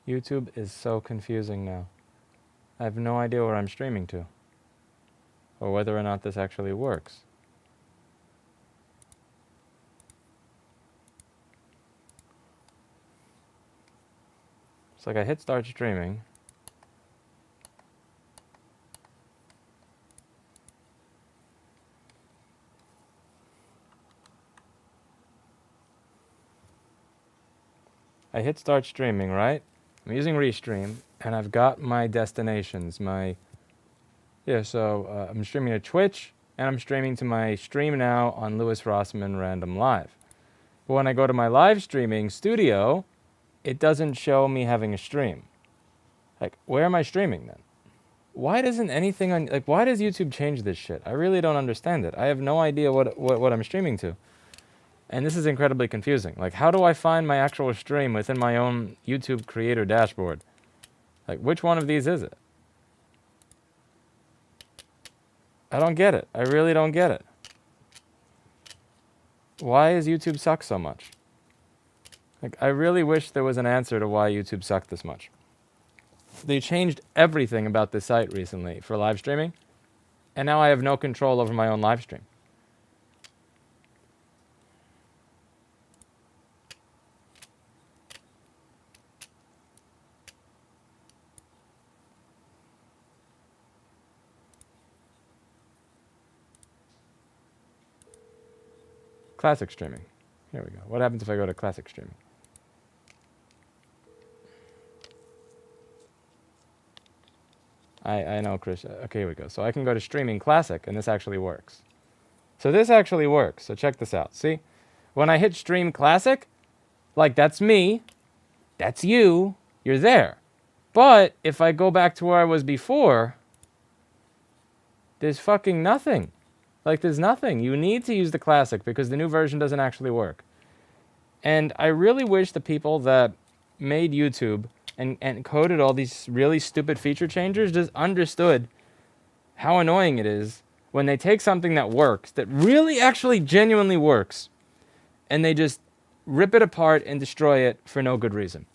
YouTube is so confusing now. I have no idea where I'm streaming to, or whether or not this actually works. It's like I hit start streaming. I hit start streaming, right? I'm using Restream, and I've got my destinations, I'm streaming to Twitch, and I'm streaming to my stream now on Louis Rossman Random Live. But when I go to my live streaming studio, it doesn't show me having a stream. Like, where am I streaming then? Why doesn't anything on, like, why does YouTube change this shit? I really don't understand it. I have no idea what I'm streaming to. And this is incredibly confusing. Like, how do I find my actual stream within my own YouTube creator dashboard? Like, which one of these is it? I don't get it. I really don't get it. Why does YouTube suck so much? Like, I really wish there was an answer to why YouTube sucked this much. They changed everything about this site recently for live streaming, and now I have no control over my own live stream. Classic streaming. Here we go. What happens if I go to classic streaming? I know, Chris. Okay, here we go. So I can go to streaming classic, and this actually works. So this actually works. So check this out. See? When I hit stream classic, like, that's me, that's you, you're there. But if I go back to where I was before, there's fucking nothing. Like, there's nothing. You need to use the classic because the new version doesn't actually work. And I really wish the people that made YouTube and coded all these really stupid feature changers just understood how annoying it is when they take something that works, that really actually genuinely works, and they just rip it apart and destroy it for no good reason.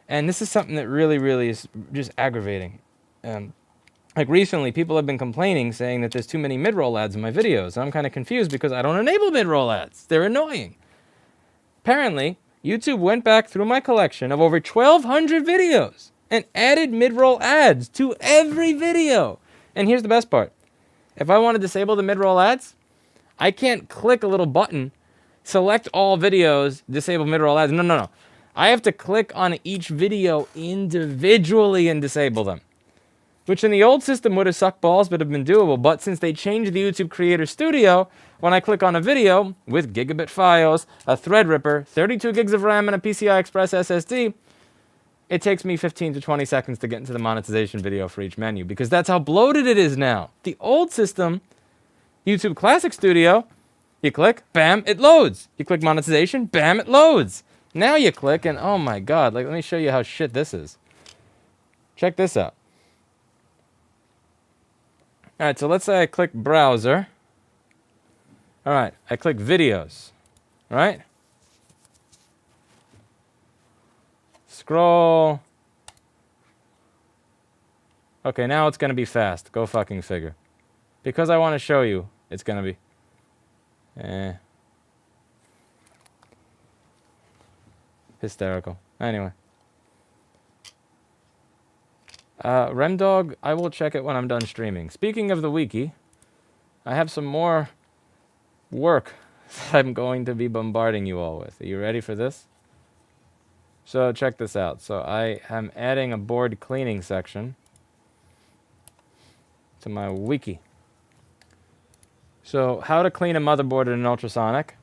And this is something that really, really is just aggravating. Like, recently, people have been complaining, saying that there's too many mid-roll ads in my videos. And I'm kind of confused because I don't enable mid-roll ads. They're annoying. Apparently, YouTube went back through my collection of over 1,200 videos and added mid-roll ads to every video. And here's the best part. If I want to disable the mid-roll ads, I can't click a little button, select all videos, disable mid-roll ads. No. I have to click on each video individually and disable them. Which in the old system would have sucked balls but have been doable. But since they changed the YouTube Creator Studio, when I click on a video with gigabit files, a Threadripper, 32 gigs of RAM, and a PCI Express SSD, it takes me 15 to 20 seconds to get into the monetization video for each menu because that's how bloated it is now. The old system, YouTube Classic Studio, you click, bam, it loads. You click monetization, bam, it loads. Now you click and oh my god, like, let me show you how shit this is. Check this out. Alright, so let's say I click browser. Alright, I click videos. Right? Scroll. Okay, now it's going to be fast. Go fucking figure. Because I want to show you, it's going to be... hysterical. Anyway. Remdog, I will check it when I'm done streaming. Speaking of the wiki, I have some more work that I'm going to be bombarding you all with. Are you ready for this? So check this out. So I am adding a board cleaning section to my wiki. So how to clean a motherboard in an ultrasonic.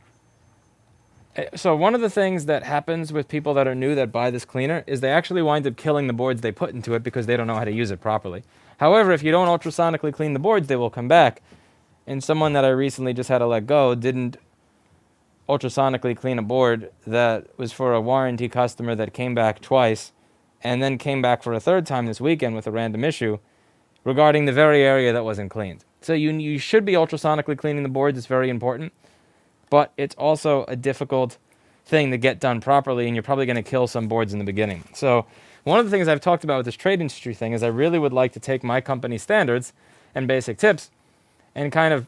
So one of the things that happens with people that are new that buy this cleaner is they actually wind up killing the boards they put into it because they don't know how to use it properly. However, if you don't ultrasonically clean the boards, they will come back. And someone that I recently just had to let go didn't ultrasonically clean a board that was for a warranty customer that came back twice and then came back for a third time this weekend with a random issue regarding the very area that wasn't cleaned. So you should be ultrasonically cleaning the boards. It's very important. But it's also a difficult thing to get done properly, and you're probably going to kill some boards in the beginning. So One of the things I've talked about with this trade industry thing is I really would like to take my company standards and basic tips and kind of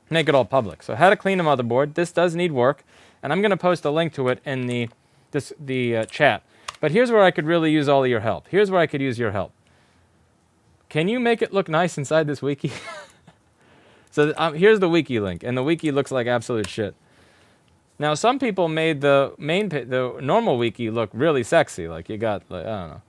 make it all public. So how to clean a motherboard. This does need work, and I'm going to post a link to it in the chat. But here's where I could really use all of your help. Here's where I could use your help. Can you make it look nice inside this wiki? So here's the wiki link, and the wiki looks like absolute shit. Now, some people made the normal wiki look really sexy. Like, you got, like, I don't know,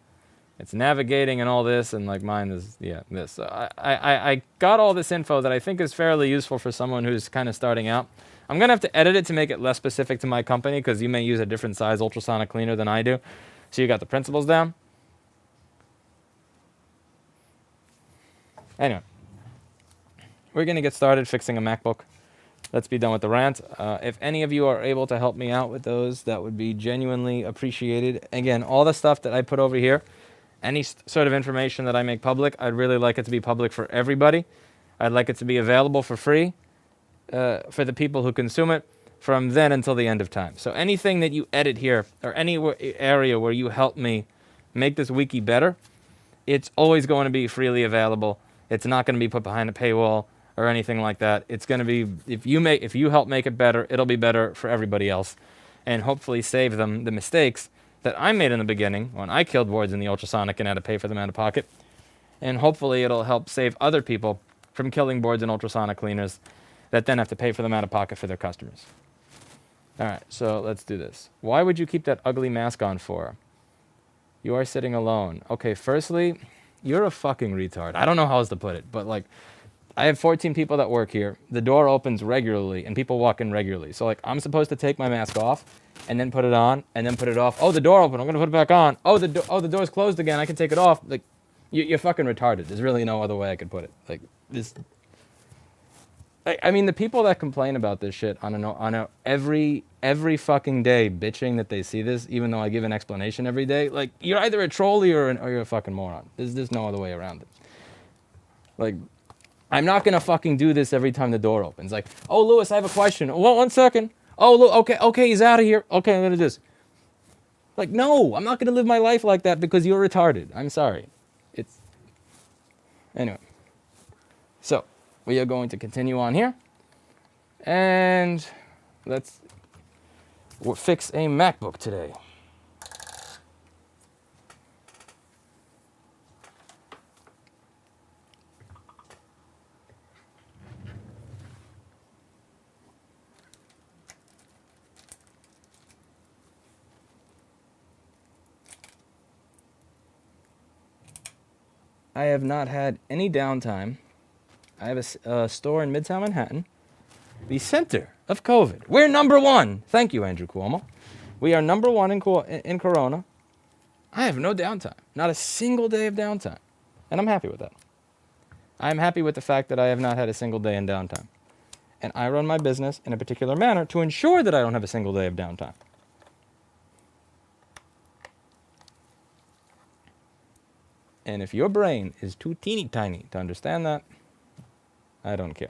it's navigating and all this, and like mine is, yeah, this. So I got all this info that I think is fairly useful for someone who's kind of starting out. I'm going to have to edit it to make it less specific to my company, because you may use a different size ultrasonic cleaner than I do. So you got the principles down. Anyway, we're going to get started fixing a MacBook. Let's be done with the rant. If any of you are able to help me out with those, that would be genuinely appreciated. Again, all the stuff that I put over here, any sort of information that I make public, I'd really like it to be public for everybody. I'd like it to be available for free for the people who consume it from then until the end of time. So anything that you edit here, or any area where you help me make this wiki better, it's always going to be freely available. It's not going to be put behind a paywall or anything like that. It's going to be, if you help make it better, it'll be better for everybody else, and hopefully save them the mistakes that I made in the beginning when I killed boards in the ultrasonic and had to pay for them out of pocket. And hopefully it'll help save other people from killing boards in ultrasonic cleaners that then have to pay for them out of pocket for their customers. All right, so let's do this. Why would you keep that ugly mask on for? You are sitting alone. Okay, firstly, you're a fucking retard. I don't know how else to put it, but like, I have 14 people that work here. The door opens regularly, and people walk in regularly. So, like, I'm supposed to take my mask off, and then put it on, and then put it off. Oh, the door opened. I'm going to put it back on. Oh, the door's closed again. I can take it off. Like, you're fucking retarded. There's really no other way I could put it. Like, this... I mean, the people that complain about this shit on every fucking day, bitching that they see this, even though I give an explanation every day, like, you're either a troll or you're a fucking moron. There's no other way around it. Like... I'm not going to fucking do this every time the door opens. Like, oh, Lewis, I have a question. Oh, 1 second. Oh, okay, he's out of here. Okay, I'm going to do this. Like, no, I'm not going to live my life like that because you're retarded. I'm sorry. Anyway. So, we are going to continue on here. And let's fix a MacBook today. I have not had any downtime. I have a store in Midtown Manhattan, the center of COVID. We're number one. Thank you, Andrew Cuomo. We are number one in Corona. I have no downtime, not a single day of downtime, and I'm happy with that. I'm happy with the fact that I have not had a single day in downtime, and I run my business in a particular manner to ensure that I don't have a single day of downtime. And if your brain is too teeny tiny to understand that, I don't care.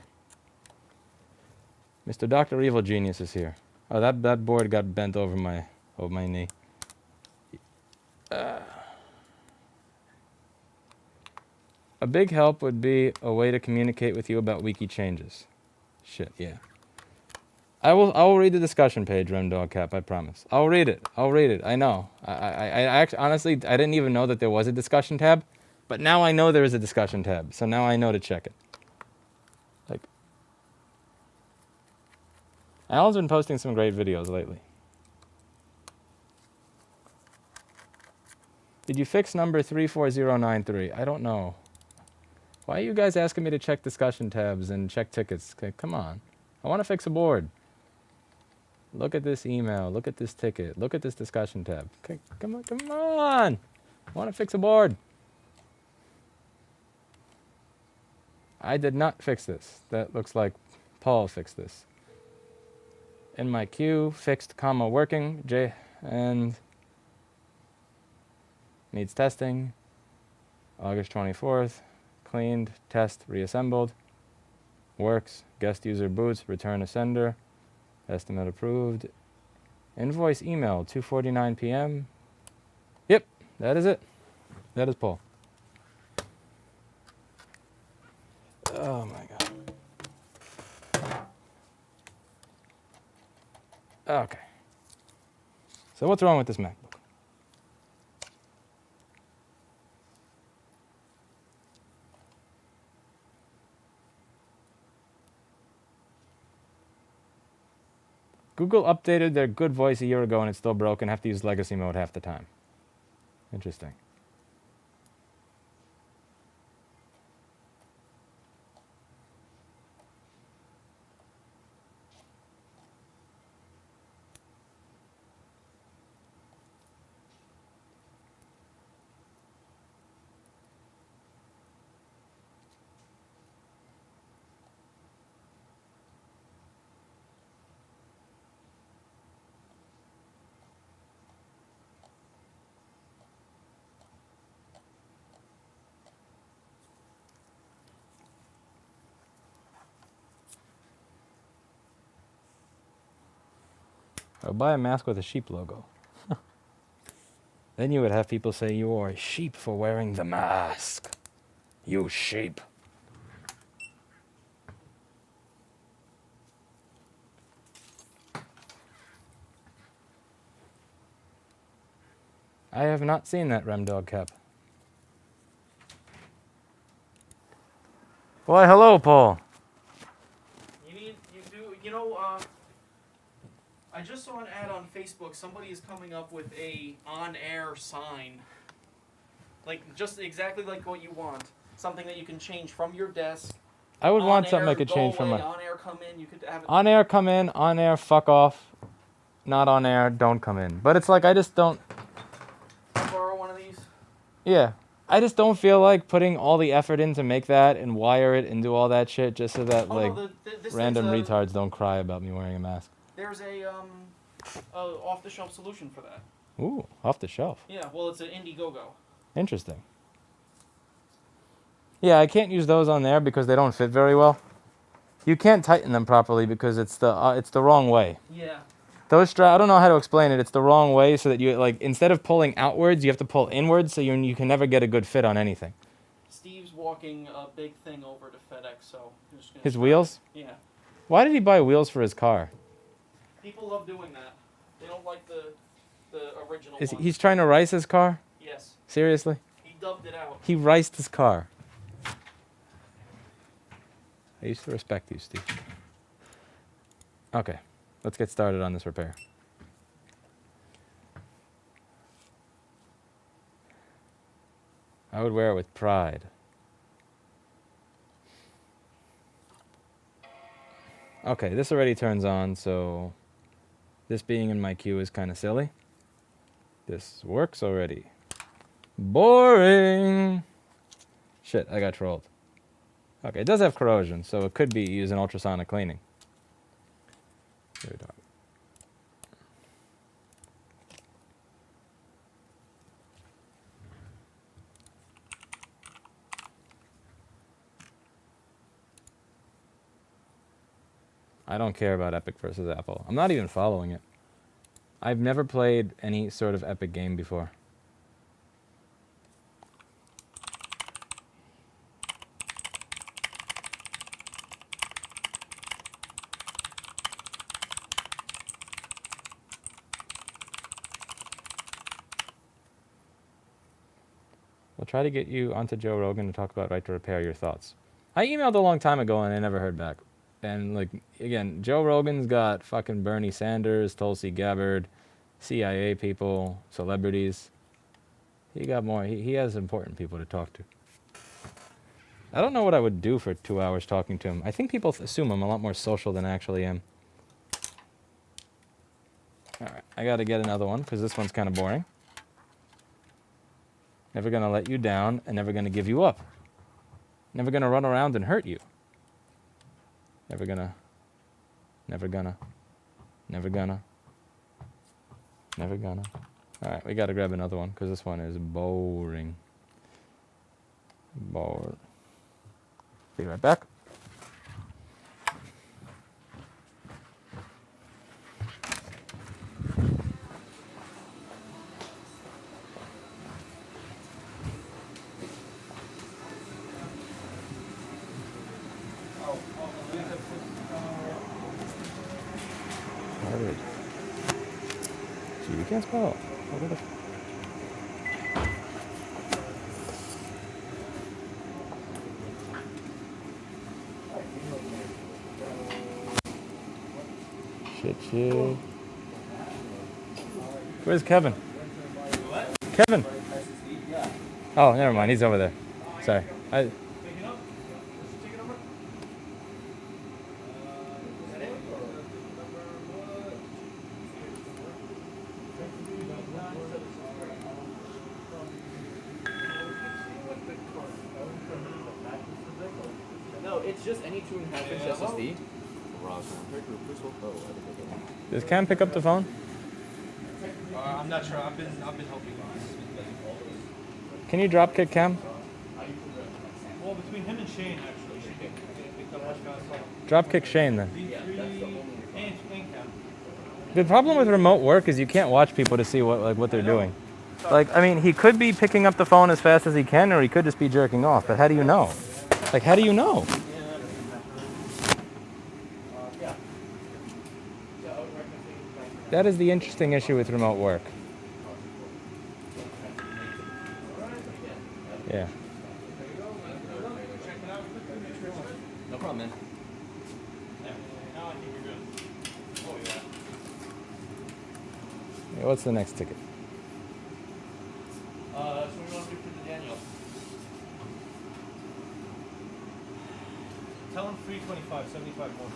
Mr. Dr. Evil Genius is here. Oh, that board got bent over my knee. A big help would be a way to communicate with you about wiki changes. Shit, yeah. I will read the discussion page, RemDogCap, I promise. I'll read it. I know. I actually, honestly, I didn't even know that there was a discussion tab, but now I know there is a discussion tab, so now I know to check it. Like, Alan's been posting some great videos lately. Did you fix number 34093? I don't know. Why are you guys asking me to check discussion tabs and check tickets? Okay, come on. I want to fix a board. Look at this email. Look at this ticket. Look at this discussion tab. Okay, come on. I want to fix a board. I did not fix this. That looks like Paul fixed this. In my queue, fixed, comma, working, and needs testing. August 24th, cleaned, test, reassembled. Works, guest user boots, return to sender. Estimate approved. Invoice email, 2:49 p.m. Yep, That is it. That is Paul. Oh my god. Okay. So what's wrong with this MacBook? Google updated their good voice a year ago and it's still broken. Have to use legacy mode half the time. Interesting. Or buy a mask with a sheep logo. Then you would have people say you are a sheep for wearing the mask. You sheep. I have not seen that Remdog cap. Why, hello, Paul. I just saw an ad on Facebook. Somebody is coming up with a on-air sign. Like, just exactly like what you want. Something that you can change from your desk. I would want something I could change from my... On-air, come in. You could have it... On-air, come in. On-air, fuck off. Not on-air, don't come in. But it's like, I just don't... Borrow one of these? Yeah. I just don't feel like putting all the effort in to make that and wire it and do all that shit just so that, random retards don't cry about me wearing a mask. There's a off-the-shelf solution for that. Ooh, off the shelf. Yeah, well, it's an Indiegogo. Interesting. Yeah, I can't use those on there because they don't fit very well. You can't tighten them properly because it's the wrong way. Yeah. Those straps, I don't know how to explain it. It's the wrong way so that you, like, instead of pulling outwards, you have to pull inwards so you can never get a good fit on anything. Steve's walking a big thing over to FedEx, so... His wheels? Yeah. Why did he buy wheels for his car? People love doing that. They don't like the original one. He's trying to rice his car? Yes. Seriously? He dubbed it out. He riced his car. I used to respect you, Steve. Okay, let's get started on this repair. I would wear it with pride. Okay, this already turns on, so this being in my queue is kind of silly. This works already. Boring! Shit, I got trolled. Okay, it does have corrosion, so it could be using ultrasonic cleaning. Here we go. I don't care about Epic versus Apple. I'm not even following it. I've never played any sort of Epic game before. We'll try to get you onto Joe Rogan to talk about right to repair. Your thoughts. I emailed a long time ago and I never heard back. And, like, again, Joe Rogan's got fucking Bernie Sanders, Tulsi Gabbard, CIA people, celebrities. He got more. He has important people to talk to. I don't know what I would do for 2 hours talking to him. I think people assume I'm a lot more social than I actually am. Alright, I gotta get another one because this one's kind of boring. Never gonna let you down and never gonna give you up. Never gonna run around and hurt you. Never gonna, never gonna, never gonna, never gonna. Alright, we gotta grab another one, because this one is boring. Bored. Be right back. can't spell. Shit. Where's Kevin? What? Kevin. Oh, never mind. He's over there. Sorry. No, it's just any 2.5-inch SSD. Does Cam pick up the phone? I'm not sure. I've been helping guys. Can you drop kick Cam? Well, between him and Shane, actually, she picked up much faster. Drop kick Shane then. D3 and Cam. The problem with remote work is you can't watch people to see what they're doing. Like, I mean, he could be picking up the phone as fast as he can, or he could just be jerking off. But how do you know? Like, how do you know? That is the interesting issue with remote work. Yeah. No problem, man. Now I think you're good. Oh, yeah. Yeah, what's the next ticket? So what do you want to do for the Daniel? Tell him 325, 75 more.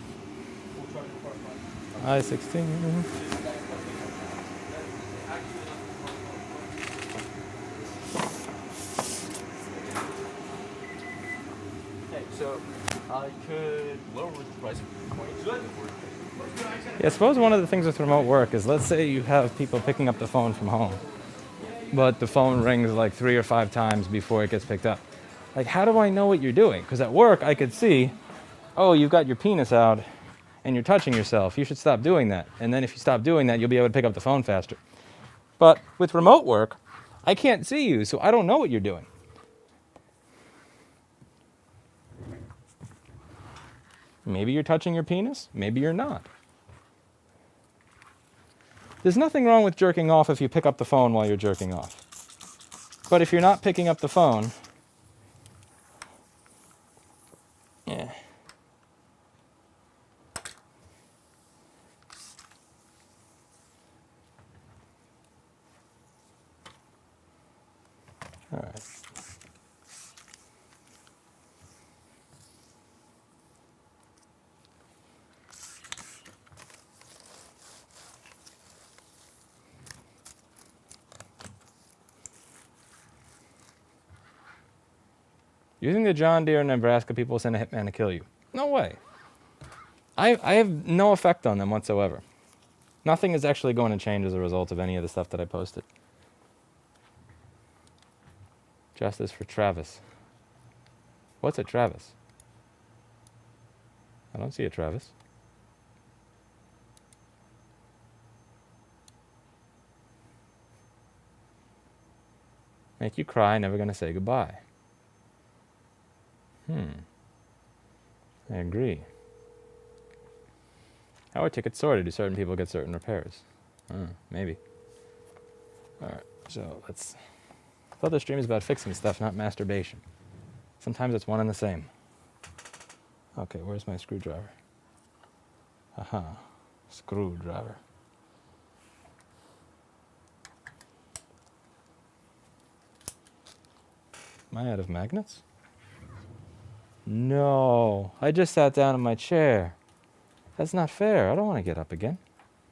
We'll charge him for our flight. I-16. Okay, so I could lower the price of coins. Good. Yeah, I suppose one of the things with remote work is, let's say you have people picking up the phone from home, but the phone rings like 3 or 5 times before it gets picked up. Like, how do I know what you're doing? Because at work, I could see, oh, you've got your penis out and you're touching yourself. You should stop doing that. And then if you stop doing that, you'll be able to pick up the phone faster. But with remote work, I can't see you, so I don't know what you're doing. Maybe you're touching your penis, maybe you're not. There's nothing wrong with jerking off if you pick up the phone while you're jerking off. But if you're not picking up the phone, yeah. All right. Using the John Deere in Nebraska, people send a hitman to kill you. No way. I have no effect on them whatsoever. Nothing is actually going to change as a result of any of the stuff that I posted. Justice for Travis. What's a Travis? I don't see a Travis. Make you cry, never gonna say goodbye. I agree. How are tickets sorted? Do certain people get certain repairs? Maybe. Alright, so let's... I thought the stream is about fixing stuff, not masturbation. Sometimes it's one and the same. Okay, where's my screwdriver? Aha, screwdriver. Am I out of magnets? No, I just sat down in my chair. That's not fair. I don't want to get up again.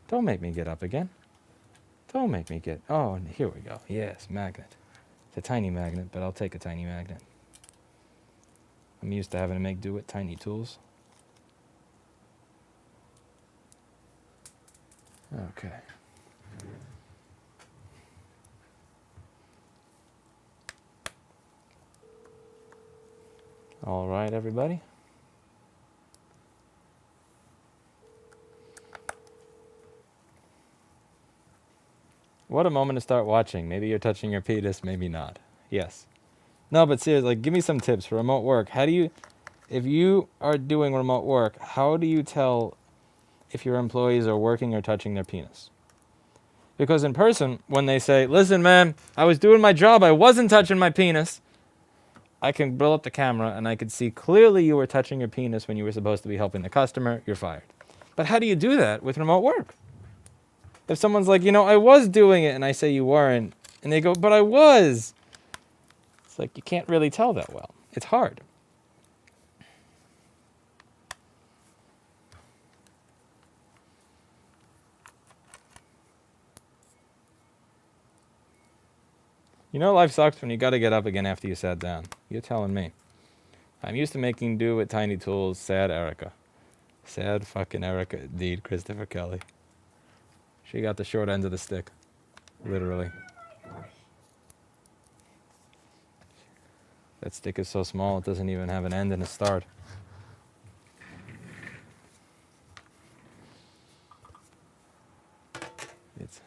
Don't make me get up again. Don't make me get... Oh, here we go. Yes, magnet. It's a tiny magnet, but I'll take a tiny magnet. I'm used to having to make do with tiny tools. Okay. All right, everybody. What a moment to start watching. Maybe you're touching your penis, maybe not. Yes. No, but seriously, like, give me some tips for remote work. How do you, if you are doing remote work, how do you tell if your employees are working or touching their penis? Because in person, when they say, listen, man, I was doing my job, I wasn't touching my penis, I can blow up the camera and I could see clearly you were touching your penis when you were supposed to be helping the customer, you're fired. But how do you do that with remote work? If someone's like, you know, I was doing it, and I say you weren't, and they go, but I was. It's like, you can't really tell that well. It's hard. You know, life sucks when you got to get up again after you sat down. You're telling me. I'm used to making do with tiny tools. Sad Erica. Sad fucking Erica, indeed, Christopher Kelly. She got the short end of the stick. Literally. That stick is so small, it doesn't even have an end and a start. It's...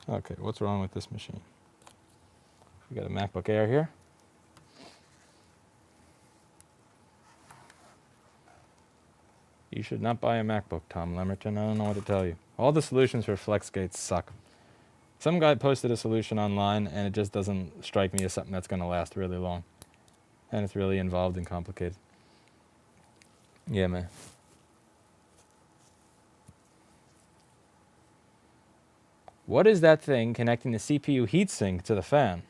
Okay, what's wrong with this machine? We got a MacBook Air here. You should not buy a MacBook, Tom Lemerton. I don't know what to tell you. All the solutions for FlexGates suck. Some guy posted a solution online, and it just doesn't strike me as something that's going to last really long. And it's really involved and complicated. Yeah, man. What is that thing connecting the CPU heatsink to the fan?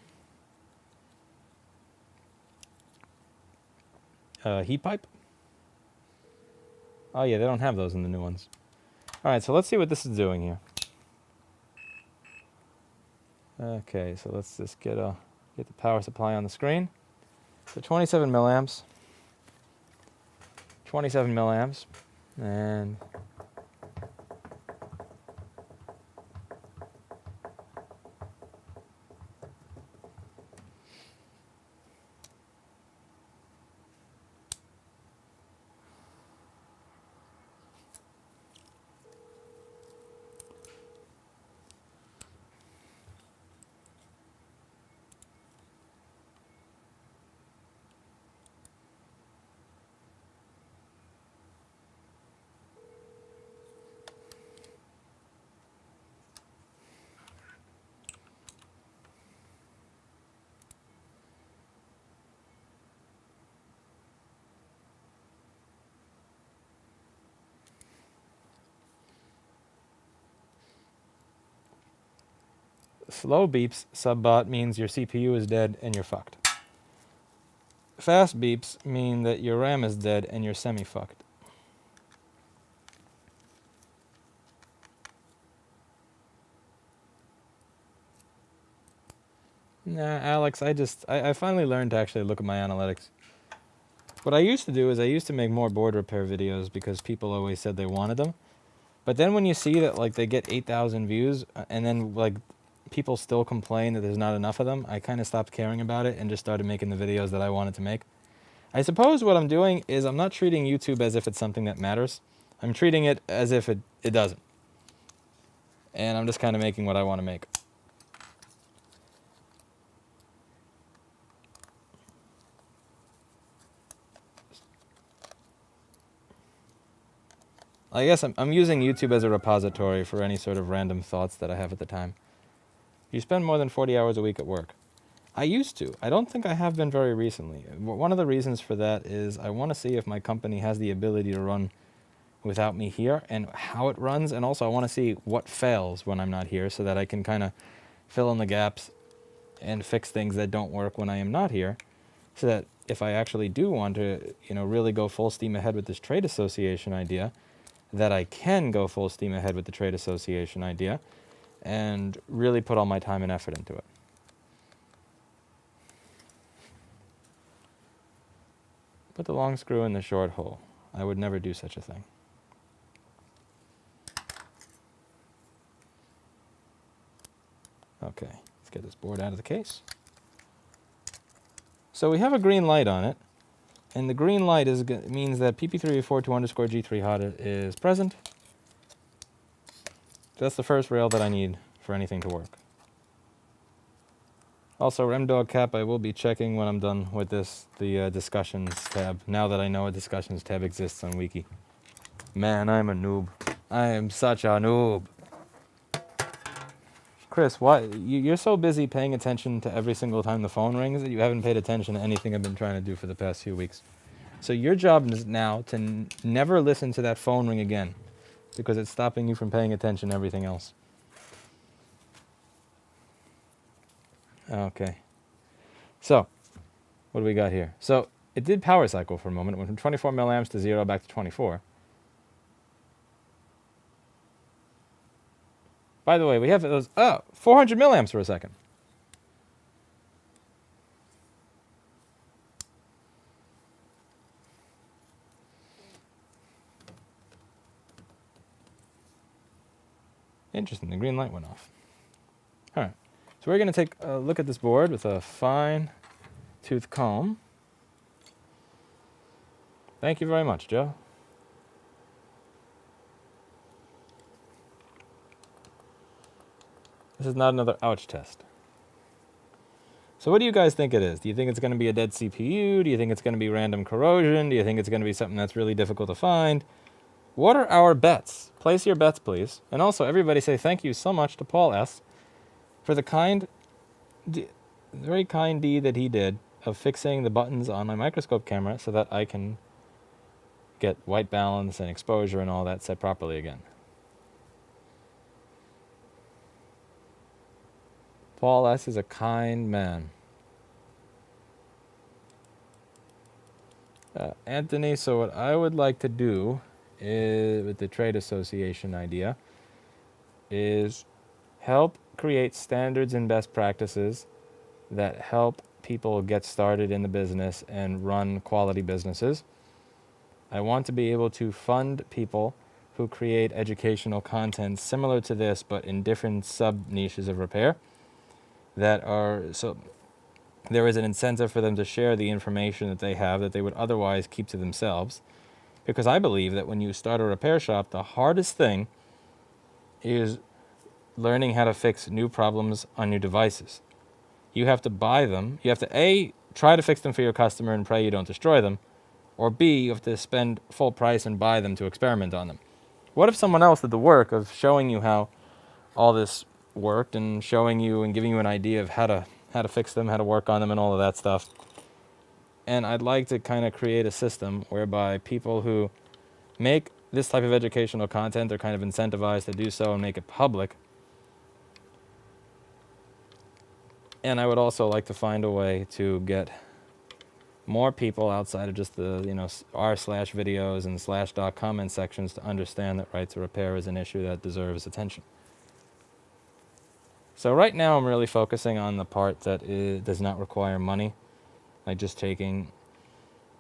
Heat pipe? Oh yeah, they don't have those in the new ones. Alright, so let's see what this is doing here. Okay, so let's just get the power supply on the screen. So 27 milliamps. 27 milliamps. And slow beeps, subbot, means your CPU is dead and you're fucked. Fast beeps mean that your RAM is dead and you're semi-fucked. Nah, Alex, I finally learned to actually look at my analytics. What I used to do is I used to make more board repair videos because people always said they wanted them. But then when you see that like they get 8,000 views and then like people still complain that there's not enough of them, I kind of stopped caring about it and just started making the videos that I wanted to make. I suppose what I'm doing is I'm not treating YouTube as if it's something that matters. I'm treating it as if it doesn't. And I'm just kind of making what I want to make. I guess I'm using YouTube as a repository for any sort of random thoughts that I have at the time. You spend more than 40 hours a week at work. I used to. I don't think I have been very recently. One of the reasons for that is I want to see if my company has the ability to run without me here and how it runs. And also I want to see what fails when I'm not here so that I can kind of fill in the gaps and fix things that don't work when I am not here. So that if I actually do want to, really go full steam ahead with this trade association idea, that I can go full steam ahead with the trade association idea and really put all my time and effort into it. Put the long screw in the short hole. I would never do such a thing. Okay, let's get this board out of the case. So we have a green light on it. And the green light means that PP342_G3 hot is present. That's the first rail that I need for anything to work. Also, RemDog cap I will be checking when I'm done with the discussions tab, now that I know a discussions tab exists on Wiki. Man, I'm a noob. I am such a noob. Chris, why you're so busy paying attention to every single time the phone rings that you haven't paid attention to anything I've been trying to do for the past few weeks. So your job is now to never listen to that phone ring again, because it's stopping you from paying attention to everything else. Okay. So, what do we got here? So, it did power cycle for a moment. It went from 24 milliamps to 0 back to 24. By the way, we have those 400 milliamps for a second. Interesting, the green light went off. All right, so we're going to take a look at this board with a fine tooth comb. Thank you very much, Joe. This is not another ouch test. So what do you guys think it is? Do you think it's going to be a dead CPU? Do you think it's going to be random corrosion? Do you think it's going to be something that's really difficult to find? What are our bets? Place your bets, please. And also, everybody say thank you so much to Paul S. for the very kind deed that he did of fixing the buttons on my microscope camera so that I can get white balance and exposure and all that set properly again. Paul S. is a kind man. Anthony, so what I would like to do is, with the trade association idea, is help create standards and best practices that help people get started in the business and run quality businesses. I want to be able to fund people who create educational content similar to this, but in different sub-niches of repair that are, so there is an incentive for them to share the information that they have that they would otherwise keep to themselves. Because I believe that when you start a repair shop, the hardest thing is learning how to fix new problems on your devices. You have to buy them. You have to A, try to fix them for your customer and pray you don't destroy them. Or B, you have to spend full price and buy them to experiment on them. What if someone else did the work of showing you how all this worked and showing you and giving you an idea of how to fix them, how to work on them and all of that stuff? And I'd like to kind of create a system whereby people who make this type of educational content are kind of incentivized to do so and make it public. And I would also like to find a way to get more people outside of just the, r/videos and / comment sections to understand that right to repair is an issue that deserves attention. So right now I'm really focusing on the part that does not require money, like just taking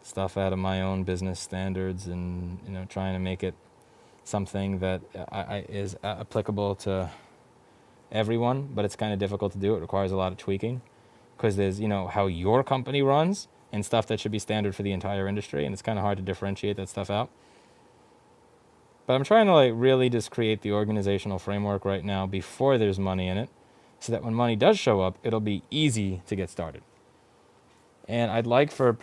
stuff out of my own business standards and trying to make it something that is applicable to everyone, but it's kind of difficult to do. It requires a lot of tweaking because there's how your company runs and stuff that should be standard for the entire industry, and it's kind of hard to differentiate that stuff out. But I'm trying to really just create the organizational framework right now before there's money in it, so that when money does show up, it'll be easy to get started. And I'd like for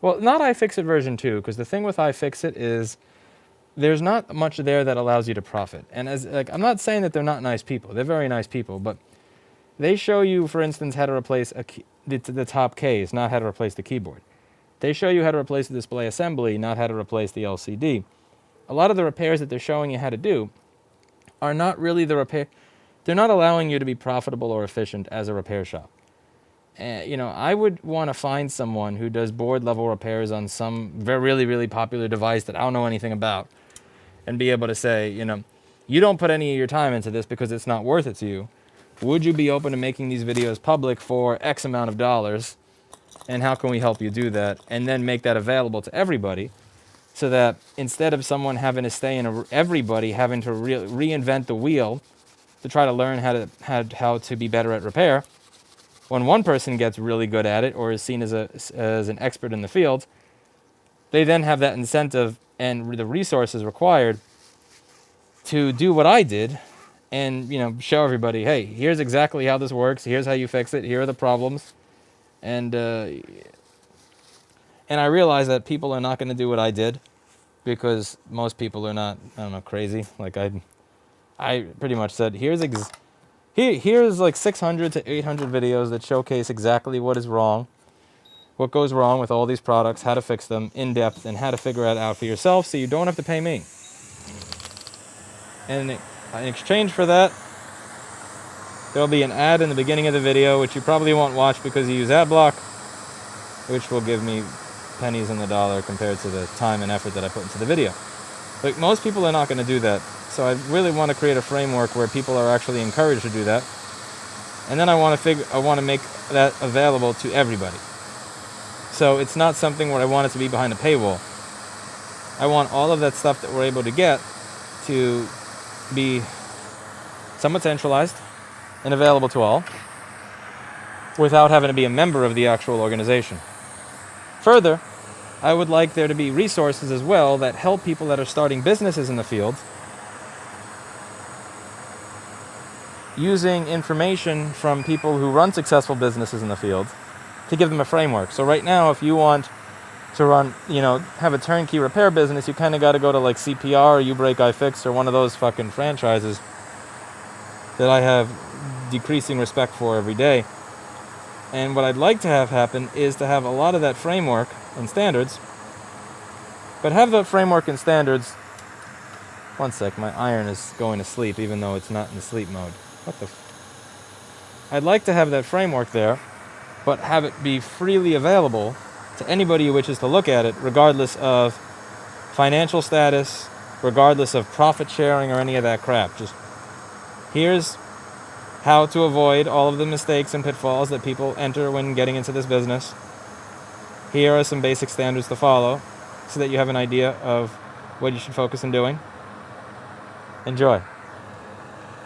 not iFixit version 2, because the thing with iFixit is there's not much there that allows you to profit. And I'm not saying that they're not nice people. They're very nice people, but they show you, for instance, how to replace the top case, not how to replace the keyboard. They show you how to replace the display assembly, not how to replace the LCD. A lot of the repairs that they're showing you how to do are not really the repair. They're not allowing you to be profitable or efficient as a repair shop. I would want to find someone who does board level repairs on some really, really popular device that I don't know anything about, and be able to say, you don't put any of your time into this because it's not worth it to you. Would you be open to making these videos public for X amount of dollars? And how can we help you do that? And then make that available to everybody, so that instead of someone having to stay in everybody having to reinvent the wheel to try to learn how to be better at repair, when one person gets really good at it or is seen as an expert in the field, they then have that incentive and the resources required to do what I did and show everybody, hey, here's exactly how this works, here's how you fix it, here are the problems. And I realize that people are not going to do what I did. because most people are not, I don't know, crazy. Like I pretty much said, here's like 600 to 800 videos that showcase exactly what is wrong, what goes wrong with all these products, how to fix them in depth, and how to figure it out for yourself so you don't have to pay me. And in exchange for that, there'll be an ad in the beginning of the video, which you probably won't watch because you use ad block, which will give me pennies on the dollar compared to the time and effort that I put into the video. But most people are not going to do that. So I really want to create a framework where people are actually encouraged to do that. And then I want to make that available to everybody. So it's not something where I want it to be behind a paywall. I want all of that stuff that we're able to get to be somewhat centralized and available to all without having to be a member of the actual organization. Further, I would like there to be resources as well that help people that are starting businesses in the field using information from people who run successful businesses in the field to give them a framework. So right now, if you want to run, have a turnkey repair business, you kind of got to go to like CPR or You Break I Fix or one of those fucking franchises that I have decreasing respect for every day. And what I'd like to have happen is to have a lot of that framework and standards, but have that framework and standards. One sec, my iron is going to sleep even though it's not in sleep mode. What the I'd like to have that framework there, but have it be freely available to anybody who wishes to look at it, regardless of financial status, regardless of profit sharing or any of that crap. Just here's how to avoid all of the mistakes and pitfalls that people enter when getting into this business. Here are some basic standards to follow so that you have an idea of what you should focus on doing. Enjoy.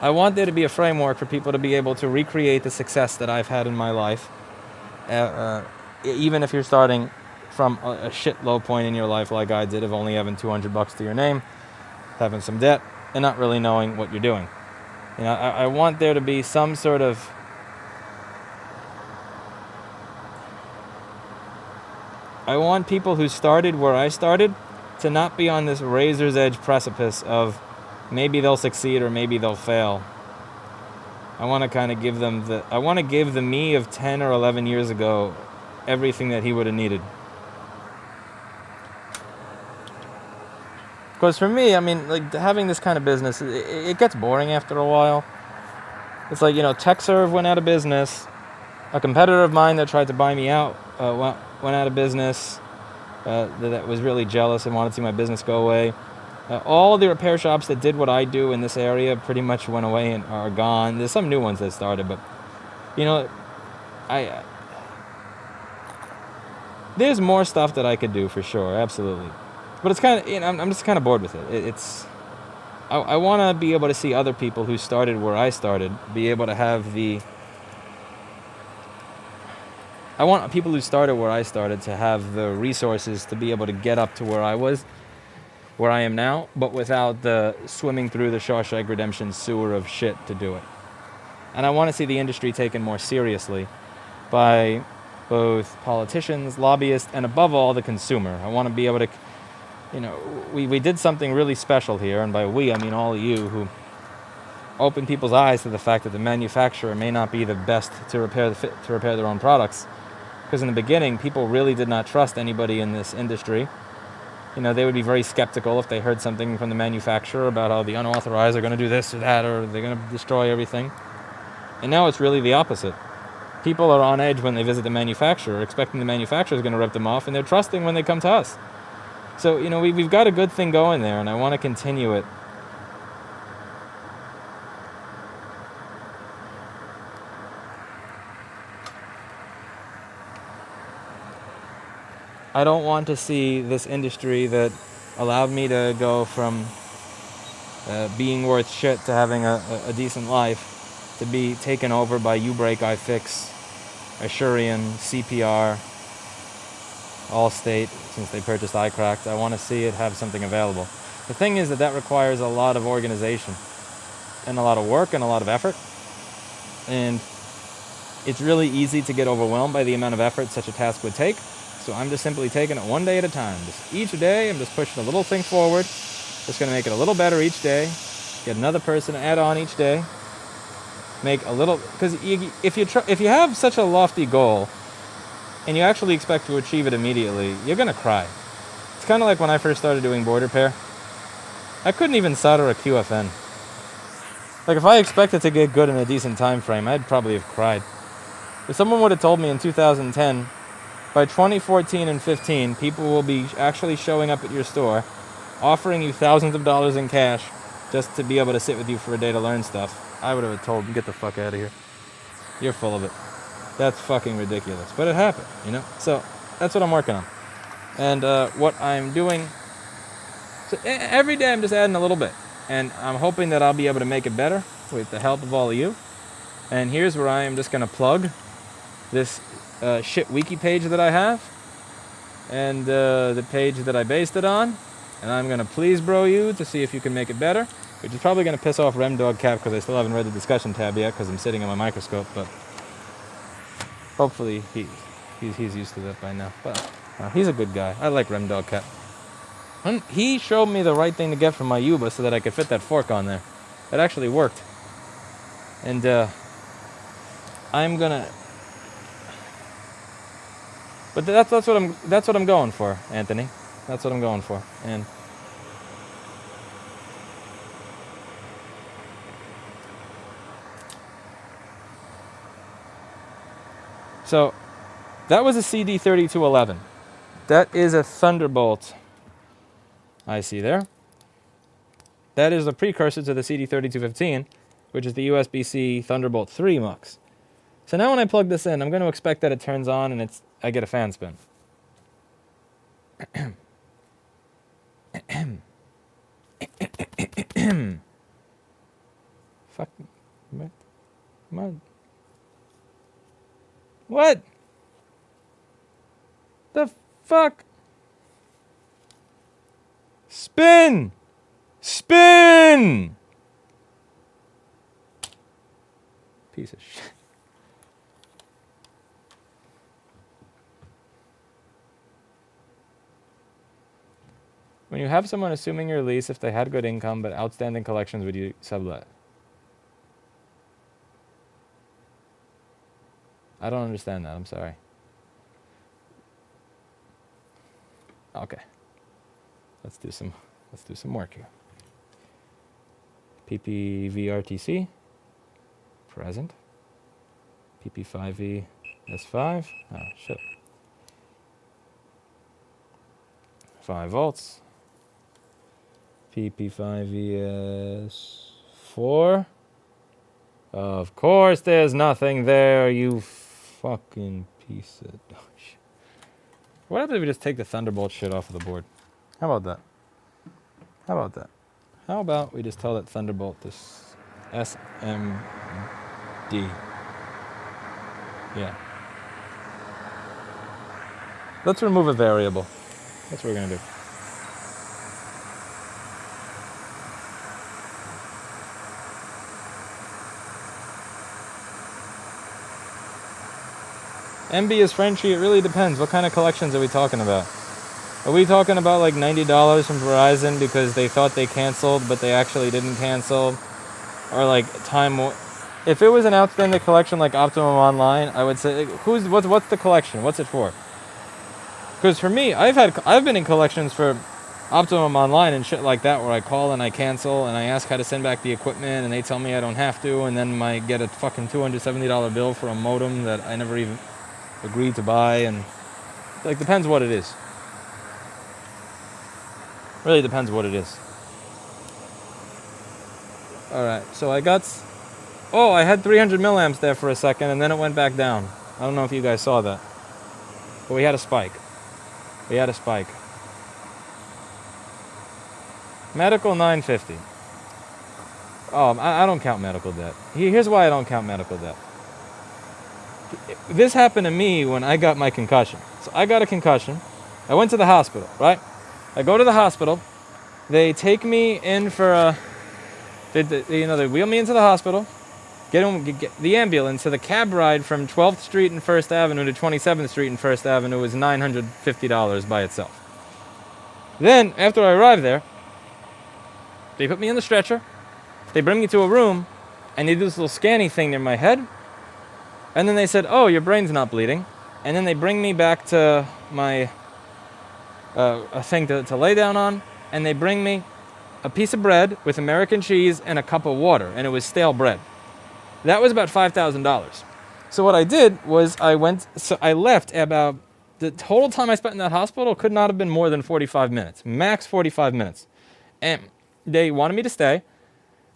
I want there to be a framework for people to be able to recreate the success that I've had in my life. Even if you're starting from a shit low point in your life like I did, of only having $200 to your name, having some debt, and not really knowing what you're doing. I want there to be some sort of I want people who started where I started to not be on this razor's edge precipice of maybe they'll succeed or maybe they'll fail. I want to kind of give them the me of 10 or 11 years ago everything that he would have needed. Because for me, like having this kind of business, it gets boring after a while. It's like, TechServe went out of business. A competitor of mine that tried to buy me out went out of business. That was really jealous and wanted to see my business go away. All the repair shops that did what I do in this area pretty much went away and are gone. There's some new ones that started, but there's more stuff that I could do for sure, absolutely. But it's kind of, I'm just kind of bored with it. I want to be able to see other people who started where I started be able to have I want people who started where I started to have the resources to be able to get up to where I am now, but without the swimming through the Shawshank Redemption sewer of shit to do it. And I want to see the industry taken more seriously by both politicians, lobbyists, and above all, the consumer. I want to be able to, we did something really special here, and by we, I mean all of you who opened people's eyes to the fact that the manufacturer may not be the best to repair their own products. Because in the beginning, people really did not trust anybody in this industry. They would be very skeptical if they heard something from the manufacturer about how the unauthorized are going to do this or that, or they're going to destroy everything. And now it's really the opposite. People are on edge when they visit the manufacturer, expecting the manufacturer is going to rip them off, and they're trusting when they come to us. So, we've got a good thing going there, and I want to continue it. I don't want to see this industry that allowed me to go from being worth shit to having a decent life to be taken over by You Break I Fix, Assurian, CPR, Allstate, since they purchased iCracked. I want to see it have something available. The thing is that requires a lot of organization and a lot of work and a lot of effort. And it's really easy to get overwhelmed by the amount of effort such a task would take. So I'm just simply taking it one day at a time. Just each day, I'm just pushing a little thing forward. Just going to make it a little better each day. Get another person to add on each day. Make a little, because if you have such a lofty goal and you actually expect to achieve it immediately, you're going to cry. It's kind of like when I first started doing board repair. I couldn't even solder a QFN. Like, if I expected to get good in a decent time frame, I'd probably have cried. If someone would have told me in 2010, by 2014 and 15, people will be actually showing up at your store, offering you thousands of dollars in cash just to be able to sit with you for a day to learn stuff, I would have told them, get the fuck out of here. You're full of it. That's fucking ridiculous. But it happened, you know? So that's what I'm working on. And what I'm doing, so every day I'm just adding a little bit. And I'm hoping that I'll be able to make it better with the help of all of you. And here's where I am just going to plug this shit wiki page that I have. And the page that I based it on. And I'm going to please bro you to see if you can make it better. Which is probably going to piss off Remdog Cap because I still haven't read the discussion tab yet because I'm sitting on my microscope. But hopefully he's used to that by now. But he's a good guy. I like Remdog Cap. And he showed me the right thing to get from my Yuba so that I could fit that fork on there. It actually worked. And I'm gonna. But that's what I'm going for, Anthony. That's what I'm going for. And so that was a CD3211. That is a Thunderbolt. I see there. That is a precursor to the CD3215, which is the USB-C Thunderbolt 3 mux. So now when I plug this in, I'm going to expect that it turns on and I get a fan spin. Fuck. What? The fuck? Spin! Spin! Piece of shit. When you have someone assuming your lease if they had good income but outstanding collections, would you sublet? I don't understand that. I'm sorry. Okay. Let's do some work here. PPVRTC present. PP5V S5. Oh shit. 5 volts. PP5V S4. Of course there's nothing there, you fucking piece of shit. What happens if we just take the Thunderbolt shit off of the board? How about that? How about that? How about we just tell that Thunderbolt this SMD? Yeah. Let's remove a variable. That's what we're going to do. MB is Frenchy. It really depends. What kind of collections are we talking about? Are we talking about like $90 from Verizon because they thought they canceled but they actually didn't cancel? Or like if it was an outstanding collection like Optimum Online, I would say what's the collection? What's it for? Because for me, I've been in collections for Optimum Online and shit like that where I call and I cancel and I ask how to send back the equipment and they tell me I don't have to, and then I get a fucking $270 bill for a modem that I never even agreed to buy, and like depends what it is. Really depends what it is. Alright, so I had 300 milliamps there for a second and then it went back down. I don't know if you guys saw that. But we had a spike. Medical 950. Oh, I don't count medical debt. Here's why I don't count medical debt. This happened to me when I got my concussion. So I got a concussion. I went to the hospital, right? I go to the hospital. They take me in for they wheel me into the hospital. get the ambulance. So the cab ride from 12th Street and First Avenue to 27th Street and First Avenue was $950 by itself. Then, after I arrived there, they put me in the stretcher, they bring me to a room, and they do this little scanning thing near my head, and then they said, oh, your brain's not bleeding, and then they bring me back to my a thing to lay down on, and they bring me a piece of bread with American cheese and a cup of water, and it was stale bread. That was about $5,000. So what I did was I left about, the total time I spent in that hospital could not have been more than 45 minutes, max 45 minutes. And they wanted me to stay.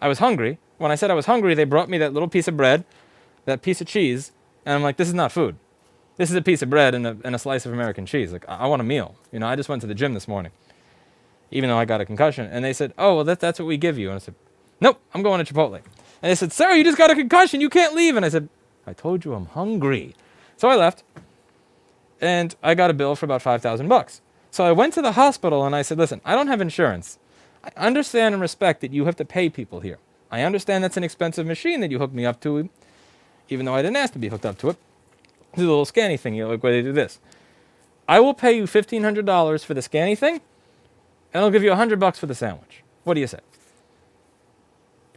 I was hungry. When I said I was hungry, they brought me that little piece of bread, that piece of cheese, and I'm like, this is not food. This is a piece of bread and a slice of American cheese. Like, I want a meal. You know, I just went to the gym this morning, even though I got a concussion. And they said, oh, well, that's what we give you. And I said, nope, I'm going to Chipotle. And they said, sir, you just got a concussion. You can't leave. And I said, I told you I'm hungry. So I left, and I got a bill for about $5,000. So I went to the hospital, and I said, listen, I don't have insurance. I understand and respect that you have to pay people here. I understand that's an expensive machine that you hooked me up to, even though I didn't ask to be hooked up to it. This is a little scanny thing, you know, like where they do this. I will pay you $1,500 for the scanny thing, and I'll give you $100 for the sandwich. What do you say?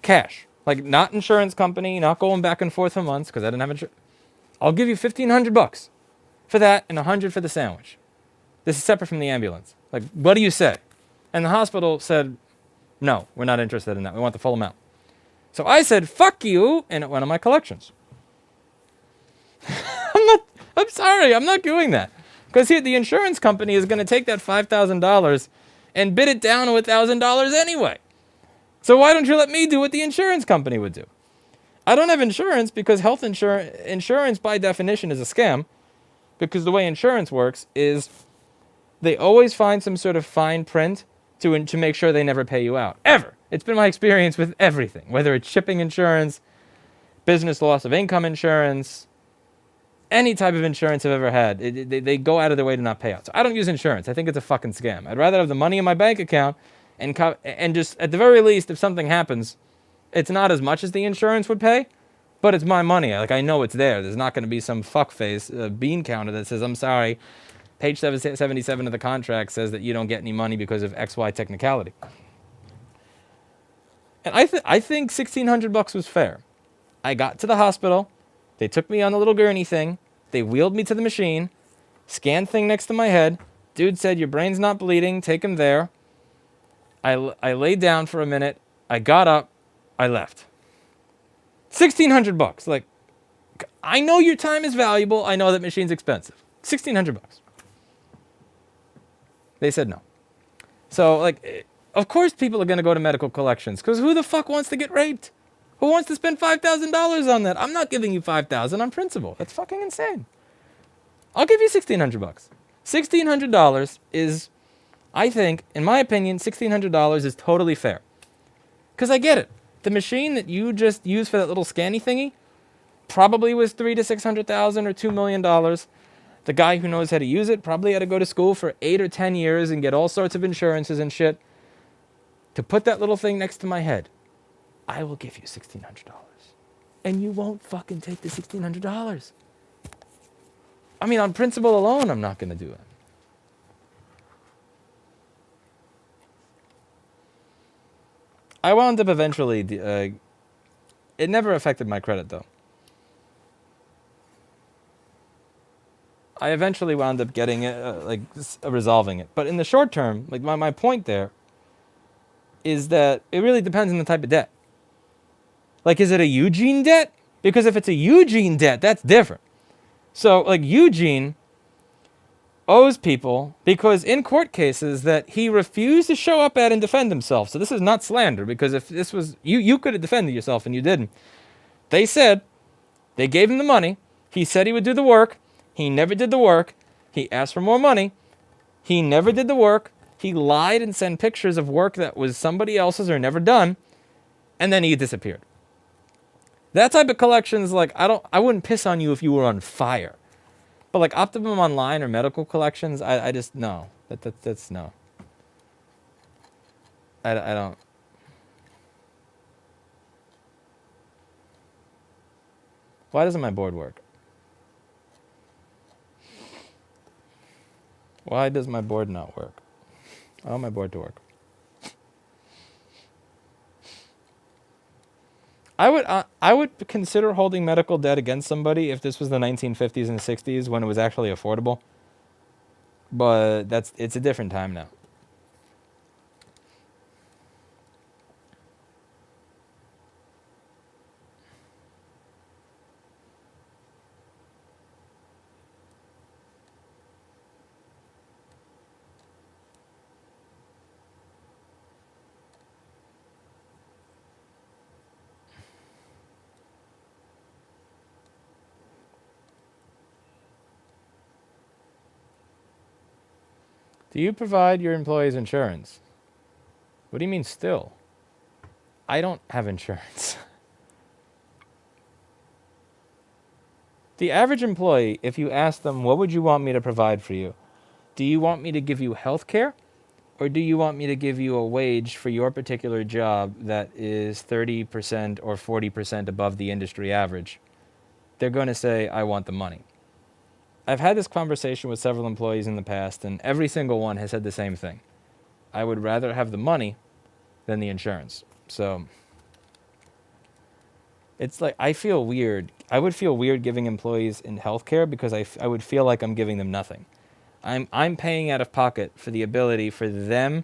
Cash. Like, not insurance company, not going back and forth for months, because I didn't have insurance. I'll give you $1,500 for that and $100 for the sandwich. This is separate from the ambulance. Like, what do you say? And the hospital said, no, we're not interested in that. We want the full amount. So I said, fuck you, and it went on my collections. I'm sorry, I'm not doing that. Because here, the insurance company is going to take that $5,000 and bid it down to $1,000 anyway. So why don't you let me do what the insurance company would do? I don't have insurance because health insurance by definition is a scam. Because the way insurance works is they always find some sort of fine print to make sure they never pay you out. Ever. It's been my experience with everything. Whether it's shipping insurance, business loss of income insurance, any type of insurance I've ever had, they go out of their way to not pay out. So I don't use insurance. I think it's a fucking scam. I'd rather have the money in my bank account and just, at the very least, if something happens, it's not as much as the insurance would pay, but it's my money. Like, I know it's there. There's not going to be some fuckface bean counter that says, I'm sorry, page 777 of the contract says that you don't get any money because of XY technicality. And I think $1,600 was fair. I got to the hospital. They took me on the little gurney thing. They wheeled me to the machine. Scan thing next to my head. Dude said, your brain's not bleeding. Take him there. I laid down for a minute. I got up. I left. $1,600. Like, I know your time is valuable. I know that machine's expensive. $1,600. They said no. So, like, of course people are going to go to medical collections, because who the fuck wants to get raped? Who wants to spend $5,000 on that? I'm not giving you $5,000 on principle. That's fucking insane. I'll give you $1,600. $1,600 is, I think, in my opinion, $1,600 is totally fair. Because I get it. The machine that you just used for that little scanny thingy probably was $300,000 to $600,000 or $2 million. The guy who knows how to use it probably had to go to school for 8 or 10 years and get all sorts of insurances and shit. To put that little thing next to my head, I will give you $1,600. And you won't fucking take the $1,600. I mean, on principle alone, I'm not going to do it. I wound up eventually, it never affected my credit though. I eventually wound up getting it, resolving it. But in the short term, like my point there is that it really depends on the type of debt. Like, is it a Eugene debt? Because if it's a Eugene debt, that's different. So, like, Eugene owes people because in court cases that he refused to show up at and defend himself. So this is not slander, because if this was, you could have defended yourself and you didn't. They said, they gave him the money. He said he would do the work. He never did the work. He asked for more money. He never did the work. He lied and sent pictures of work that was somebody else's or never done. And then he disappeared. That type of collections, like, I wouldn't piss on you if you were on fire. But like Optimum Online or medical collections, I just, no. That's no. I don't. Why doesn't my board work? Why does my board not work? I want my board to work. I would consider holding medical debt against somebody if this was the 1950s and 60s when it was actually affordable. But it's a different time now. Do you provide your employees insurance? What do you mean still? I don't have insurance. The average employee, if you ask them, what would you want me to provide for you? Do you want me to give you health care? Or do you want me to give you a wage for your particular job that is 30% or 40% above the industry average? They're going to say, I want the money. I've had this conversation with several employees in the past, and every single one has said the same thing. I would rather have the money than the insurance. So it's like, I feel weird. I would feel weird giving employees in healthcare because I would feel like I'm giving them nothing. I'm paying out of pocket for the ability for them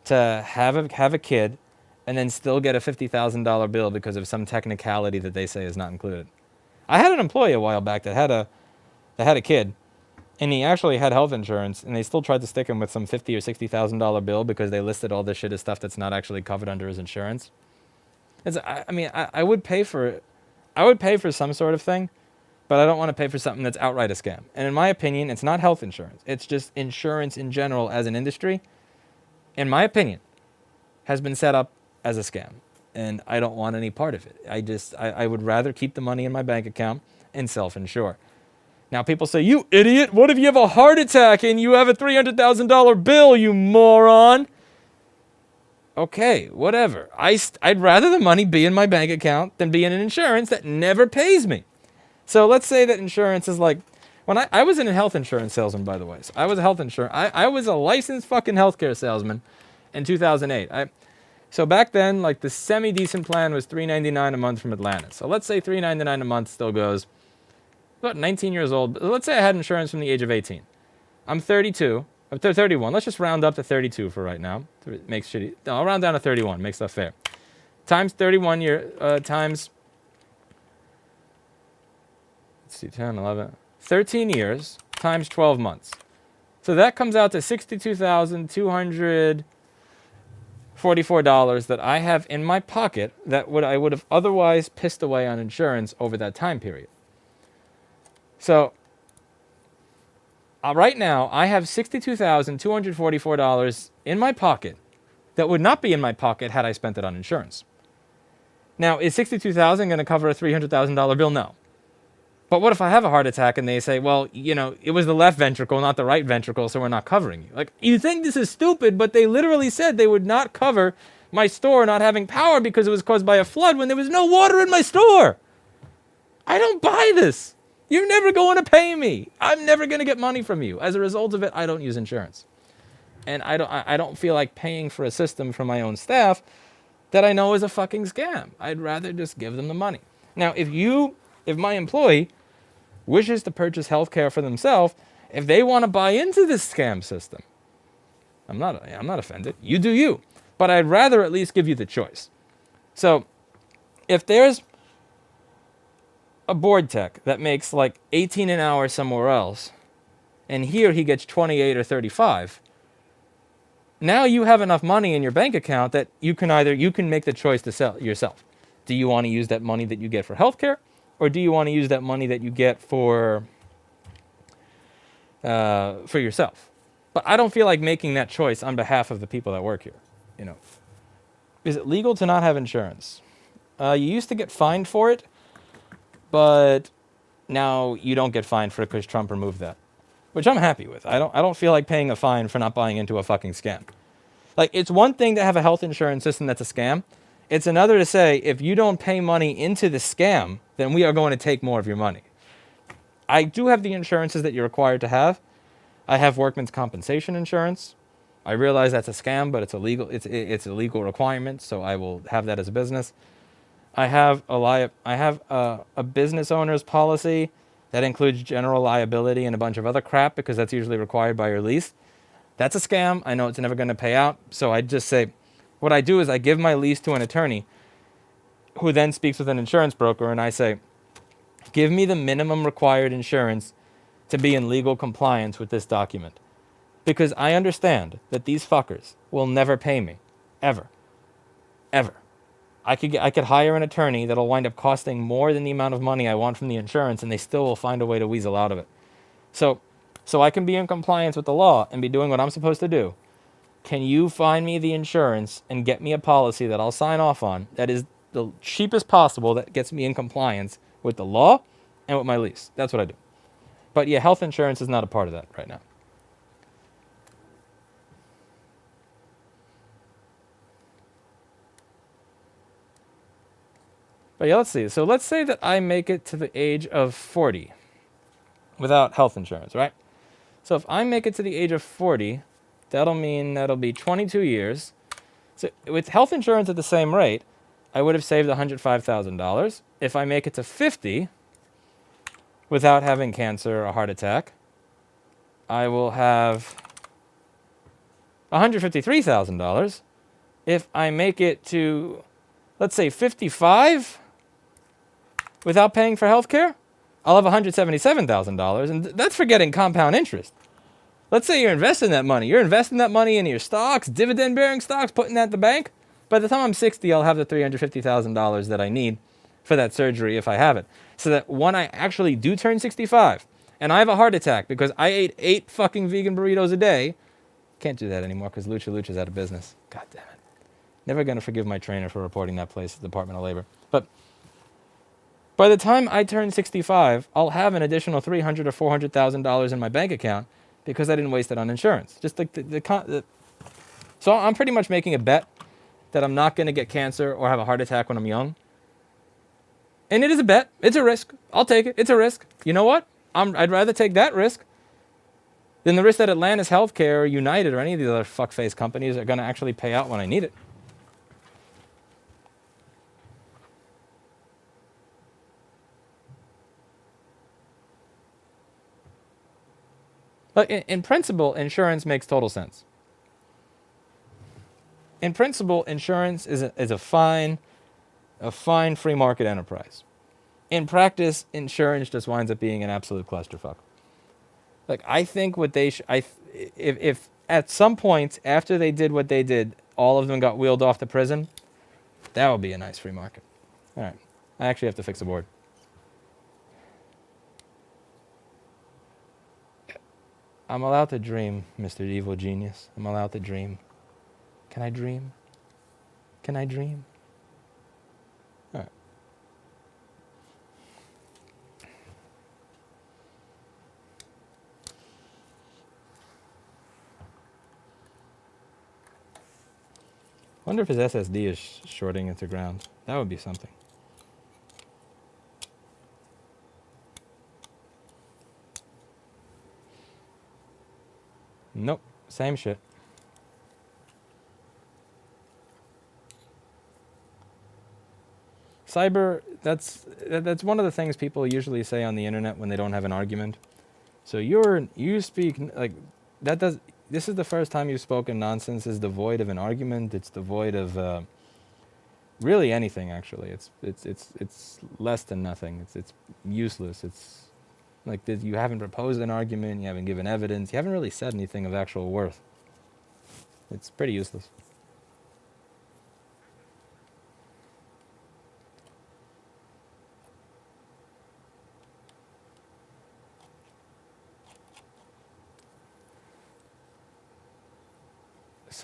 to have a kid and then still get a $50,000 bill because of some technicality that they say is not included. I had an employee a while back that had a kid, and he actually had health insurance, and they still tried to stick him with some $50,000 or $60,000 bill because they listed all this shit as stuff that's not actually covered under his insurance. I would pay for some sort of thing, but I don't want to pay for something that's outright a scam. And in my opinion, it's not health insurance. It's just insurance in general as an industry, in my opinion, has been set up as a scam. And I don't want any part of it. I would rather keep the money in my bank account and self-insure. Now people say, you idiot, what if you have a heart attack and you have a $300,000 bill, you moron? Okay, whatever. I'd rather the money be in my bank account than be in an insurance that never pays me. So let's say that insurance is like, when I was in a health insurance salesman, by the way. So I was a health insurance, I was a licensed fucking healthcare salesman in 2008. So back then, like the semi-decent plan was $3.99 a month from Atlanta. So let's say $3.99 a month still goes. About 19 years old. Let's say I had insurance from the age of 18. I'm 32. I'm 31. Let's just round up to 32 for right now. Makes shitty. No, I'll round down to 31. Make stuff fair. Times 31 times. Let's see, 10, 11. 13 years times 12 months. So that comes out to $62,244 that I have in my pocket that I would have otherwise pissed away on insurance over that time period. So right now, I have $62,244 in my pocket that would not be in my pocket had I spent it on insurance. Now, is $62,000 going to cover a $300,000 bill? No. But what if I have a heart attack and they say, well, it was the left ventricle, not the right ventricle, so we're not covering you. Like, you think this is stupid, but they literally said they would not cover my store not having power because it was caused by a flood when there was no water in my store. I don't buy this. You're never going to pay me. I'm never going to get money from you. As a result of it, I don't use insurance. And I don't feel like paying for a system from my own staff that I know is a fucking scam. I'd rather just give them the money. Now, if my employee wishes to purchase healthcare for themselves, if they want to buy into this scam system, I'm not offended. You do you. But I'd rather at least give you the choice. So if there's a board tech that makes like 18 an hour somewhere else, and here he gets 28 or 35, now you have enough money in your bank account that you can make the choice to sell yourself. Do you want to use that money that you get for healthcare, or do you want to use that money that you get for yourself? But I don't feel like making that choice on behalf of the people that work here. Is it legal to not have insurance? You used to get fined for it. But now you don't get fined for it because Trump removed that, which I'm happy with. I don't feel like paying a fine for not buying into a fucking scam. Like, it's one thing to have a health insurance system that's a scam. It's another to say, if you don't pay money into the scam, then we are going to take more of your money. I do have the insurances that you're required to have. I have workman's compensation insurance. I realize that's a scam, but it's a legal requirement, so I will have that as a business. I have a business owner's policy that includes general liability and a bunch of other crap because that's usually required by your lease. That's a scam. I know it's never going to pay out, so I just say, what I do is I give my lease to an attorney who then speaks with an insurance broker, and I say, give me the minimum required insurance to be in legal compliance with this document. Because I understand that these fuckers will never pay me. Ever. Ever. I could hire an attorney that'll wind up costing more than the amount of money I want from the insurance, and they still will find a way to weasel out of it. So I can be in compliance with the law and be doing what I'm supposed to do. Can you find me the insurance and get me a policy that I'll sign off on that is the cheapest possible that gets me in compliance with the law and with my lease? That's what I do. But yeah, health insurance is not a part of that right now. But yeah, let's see. So let's say that I make it to the age of 40 without health insurance, right? So if I make it to the age of 40, that'll mean that'll be 22 years. So with health insurance at the same rate, I would have saved $105,000. If I make it to 50 without having cancer or a heart attack, I will have $153,000. If I make it to, let's say, 55 without paying for health care, I'll have $177,000, and that's for getting compound interest. Let's say you're investing that money. You're investing that money in your stocks, dividend-bearing stocks, putting that in the bank. By the time I'm 60, I'll have the $350,000 that I need for that surgery if I have it. So that when I actually do turn 65, and I have a heart attack because I ate 8 fucking vegan burritos a day, can't do that anymore because Lucha's out of business. God damn it. Never going to forgive my trainer for reporting that place to the Department of Labor. But by the time I turn 65, I'll have an additional $300,000 or $400,000 in my bank account because I didn't waste it on insurance. Just like so I'm pretty much making a bet that I'm not going to get cancer or have a heart attack when I'm young. And it is a bet. It's a risk. I'll take it. It's a risk. You know what? I'd rather take that risk than the risk that Atlantis Healthcare or United or any of these other fuckface companies are going to actually pay out when I need it. But in principle, insurance makes total sense. In principle, insurance is a fine free market enterprise. In practice, insurance just winds up being an absolute clusterfuck. Like, I think what they if at some point after they did what they did, all of them got wheeled off to prison, that would be a nice free market. All right, I actually have to fix the board. I'm allowed to dream, Mr. Evil Genius. I'm allowed to dream. Can I dream? Can I dream? All right. Wonder if his SSD is shorting into ground. That would be something. Nope, same shit. Cyber, that's one of the things people usually say on the internet when they don't have an argument. So you speak like that does. This is the first time you've spoken nonsense. Is devoid of an argument. It's devoid of really anything. Actually, it's less than nothing. It's useless. It's like you haven't proposed an argument. You haven't given evidence. You haven't really said anything of actual worth. It's pretty useless.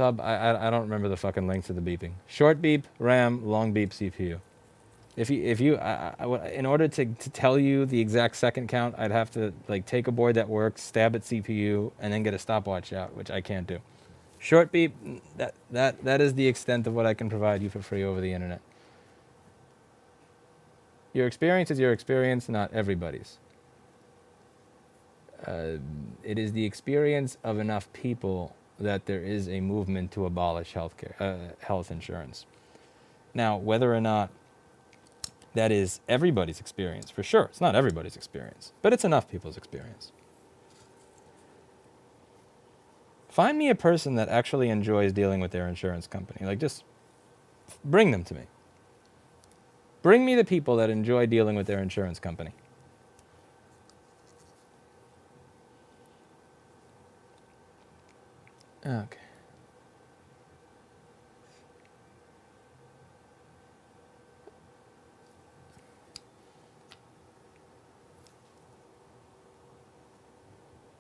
I don't remember the fucking length of the beeping. Short beep, RAM, long beep, CPU. If you in order to tell you the exact second count, I'd have to like take a board that works, stab at CPU, and then get a stopwatch out, which I can't do. Short beep, that is the extent of what I can provide you for free over the internet. Your experience is your experience, not everybody's. It is the experience of enough people that there is a movement to abolish health insurance. Now, whether or not that is everybody's experience, for sure, it's not everybody's experience, but it's enough people's experience. Find me a person that actually enjoys dealing with their insurance company. Like, just bring them to me. Bring me the people that enjoy dealing with their insurance company. Okay.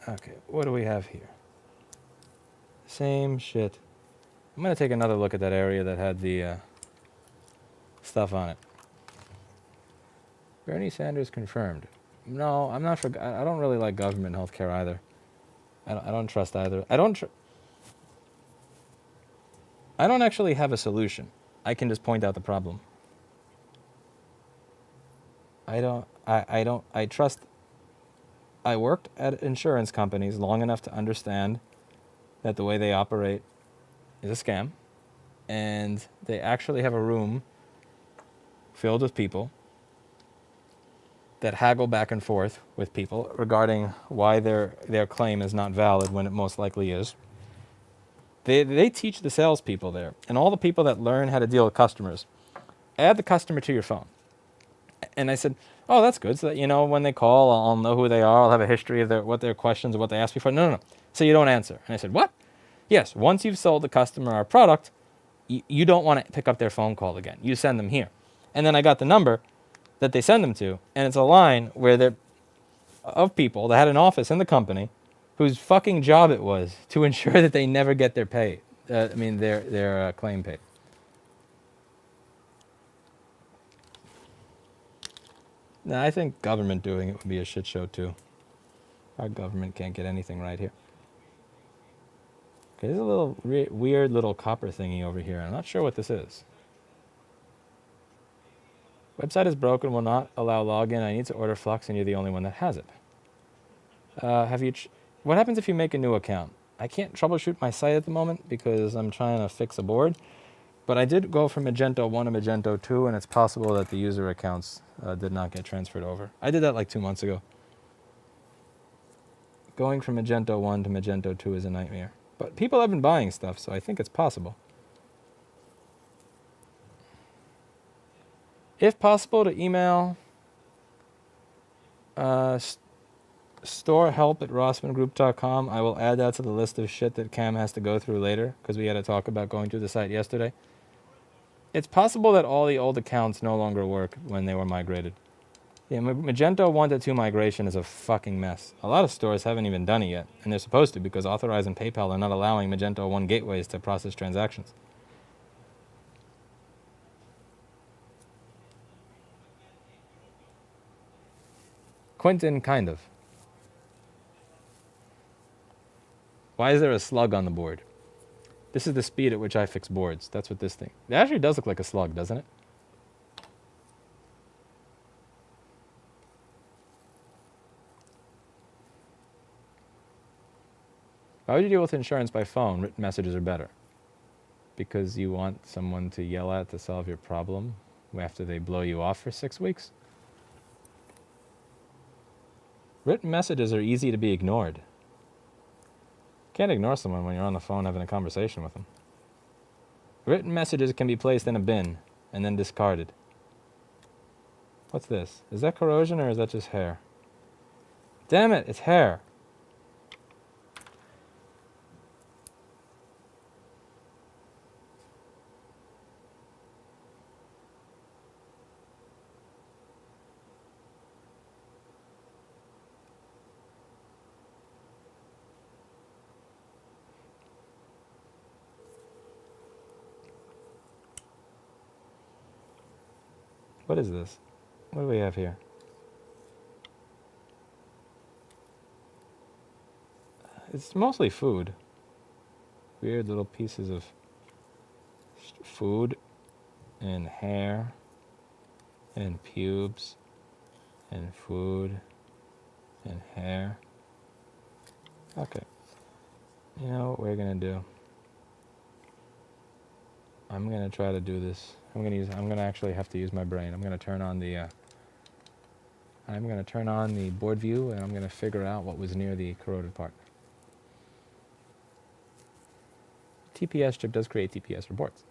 Okay, what do we have here? Same shit. I'm going to take another look at that area that had the stuff on it. Bernie Sanders confirmed. No, I'm not for... I don't really like government healthcare either. I don't trust either. I don't actually have a solution. I can just point out the problem. I trust... I worked at insurance companies long enough to understand that the way they operate is a scam, and they actually have a room filled with people that haggle back and forth with people regarding why their claim is not valid when it most likely is. They teach the salespeople there, and all the people that learn how to deal with customers, add the customer to your phone. And I said, oh, that's good, so that, you know, when they call, I'll know who they are, I'll have a history of what their questions or what they asked me for. No. So you don't answer. And I said, what? Yes, once you've sold the customer our product, you don't want to pick up their phone call again. You send them here. And then I got the number that they send them to, and it's a line where they're of people that had an office in the company whose fucking job it was to ensure that they never get their pay. Their claim paid. Now, I think government doing it would be a shit show too. Our government can't get anything right here. Okay, there's a little weird little copper thingy over here. I'm not sure what this is. Website is broken, will not allow login. I need to order Flux, and you're the only one that has it. What happens if you make a new account? I can't troubleshoot my site at the moment because I'm trying to fix a board. But I did go from Magento 1 to Magento 2, and it's possible that the user accounts did not get transferred over. I did that like 2 months ago. Going from Magento 1 to Magento 2 is a nightmare. But people have been buying stuff, so I think it's possible. If possible, to email storehelp@rossmangroup.com. I will add that to the list of shit that Cam has to go through later, because we had to talk about going through the site yesterday. It's possible that all the old accounts no longer work when they were migrated. Yeah, Magento 1 to 2 migration is a fucking mess. A lot of stores haven't even done it yet, and they're supposed to, because Authorize and PayPal are not allowing Magento 1 gateways to process transactions. Quentin, kind of. Why is there a slug on the board? This is the speed at which I fix boards. That's what this thing... It actually does look like a slug, doesn't it? Why would you deal with insurance by phone? Written messages are better. Because you want someone to yell at to solve your problem after they blow you off for 6 weeks? Written messages are easy to be ignored. Can't ignore someone when you're on the phone having a conversation with them. Written messages can be placed in a bin and then discarded. What's this? Is that corrosion or is that just hair? Damn it, it's hair. What is this? What do we have here? It's mostly food. weird little pieces of food and hair and pubes and food and hair. Okay. You know what we're gonna do? I'm gonna try to do this. I'm gonna actually have to use my brain. I'm gonna turn on the board view, and I'm gonna figure out what was near the corroded part. TPS chip does create TPS reports.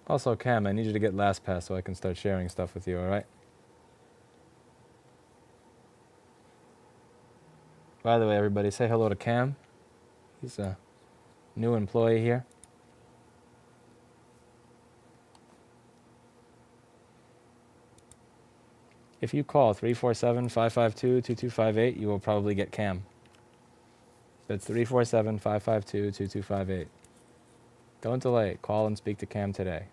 Also, Cam, I need you to get LastPass so I can start sharing stuff with you, alright? By the way, everybody, say hello to Cam. He's a new employee here. If you call 347-552-2258, you will probably get Cam. That's 347-552-2258. Don't delay. Call and speak to Cam today.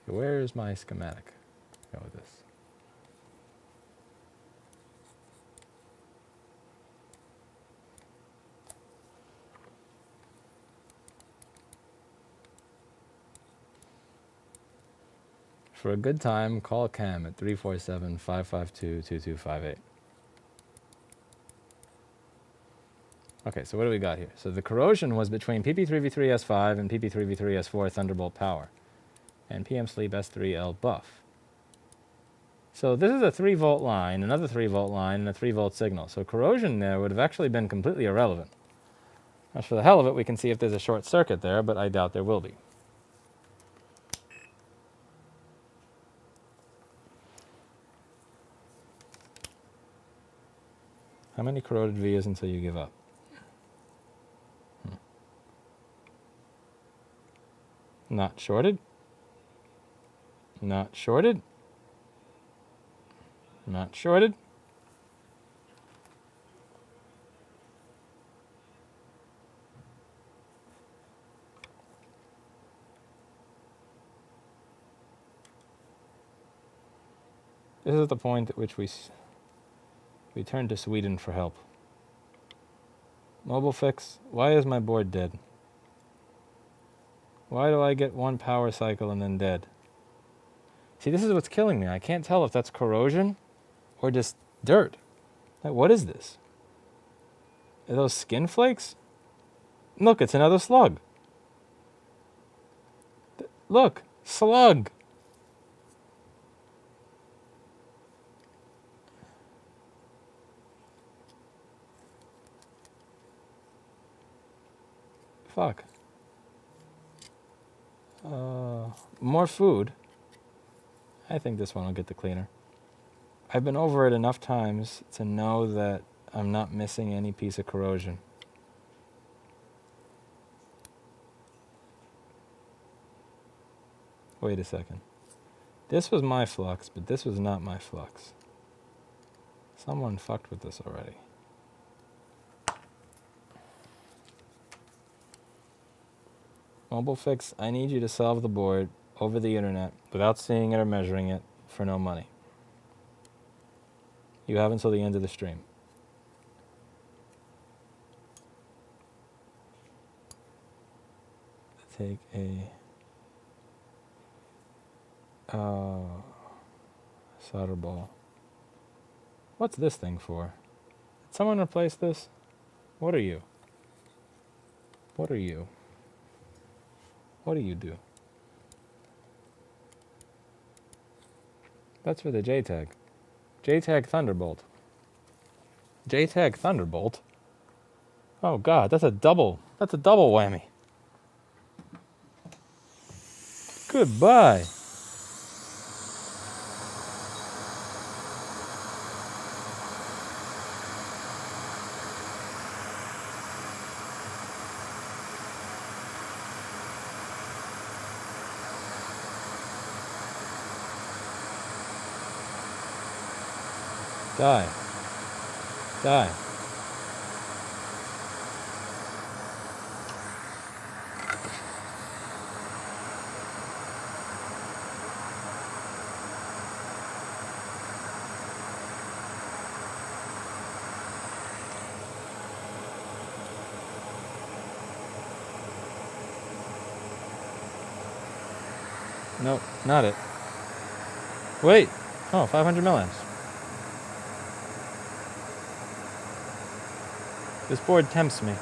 Where is my schematic? Go with this. For a good time, call Cam at 347-552-2258. Okay, so what do we got here? So the corrosion was between PP3V3S5 and PP3V3S4 Thunderbolt power, and PM Sleep S3L buff. So this is a 3 volt line, another 3 volt line, and a 3 volt signal. So corrosion there would have actually been completely irrelevant. As for the hell of it, we can see if there's a short circuit there, but I doubt there will be. How many corroded vias until you give up? Not shorted. Not shorted. Not shorted. This is the point at which we turn to Sweden for help. Mobile fix. Why is my board dead? Why do I get one power cycle and then dead? See, this is what's killing me. I can't tell if that's corrosion or just dirt. Like, what is this? Are those skin flakes? Look, it's another slug. Look, slug. Fuck. More food. I think this one will get the cleaner. I've been over it enough times to know that I'm not missing any piece of corrosion. Wait a second. This was my flux, but this was not my flux. Someone fucked with this already. Mobile fix, I need you to solve the board over the internet without seeing it or measuring it for no money. You have until the end of the stream. Take a solder ball. What's this thing for? Did someone replace this? What are you? What are you? What do you do? That's for the JTAG. JTAG Thunderbolt. JTAG Thunderbolt? Oh god, that's a double whammy. Goodbye. Die. Die. Nope, not it. Wait. Oh, 500 milliamps. This board tempts me.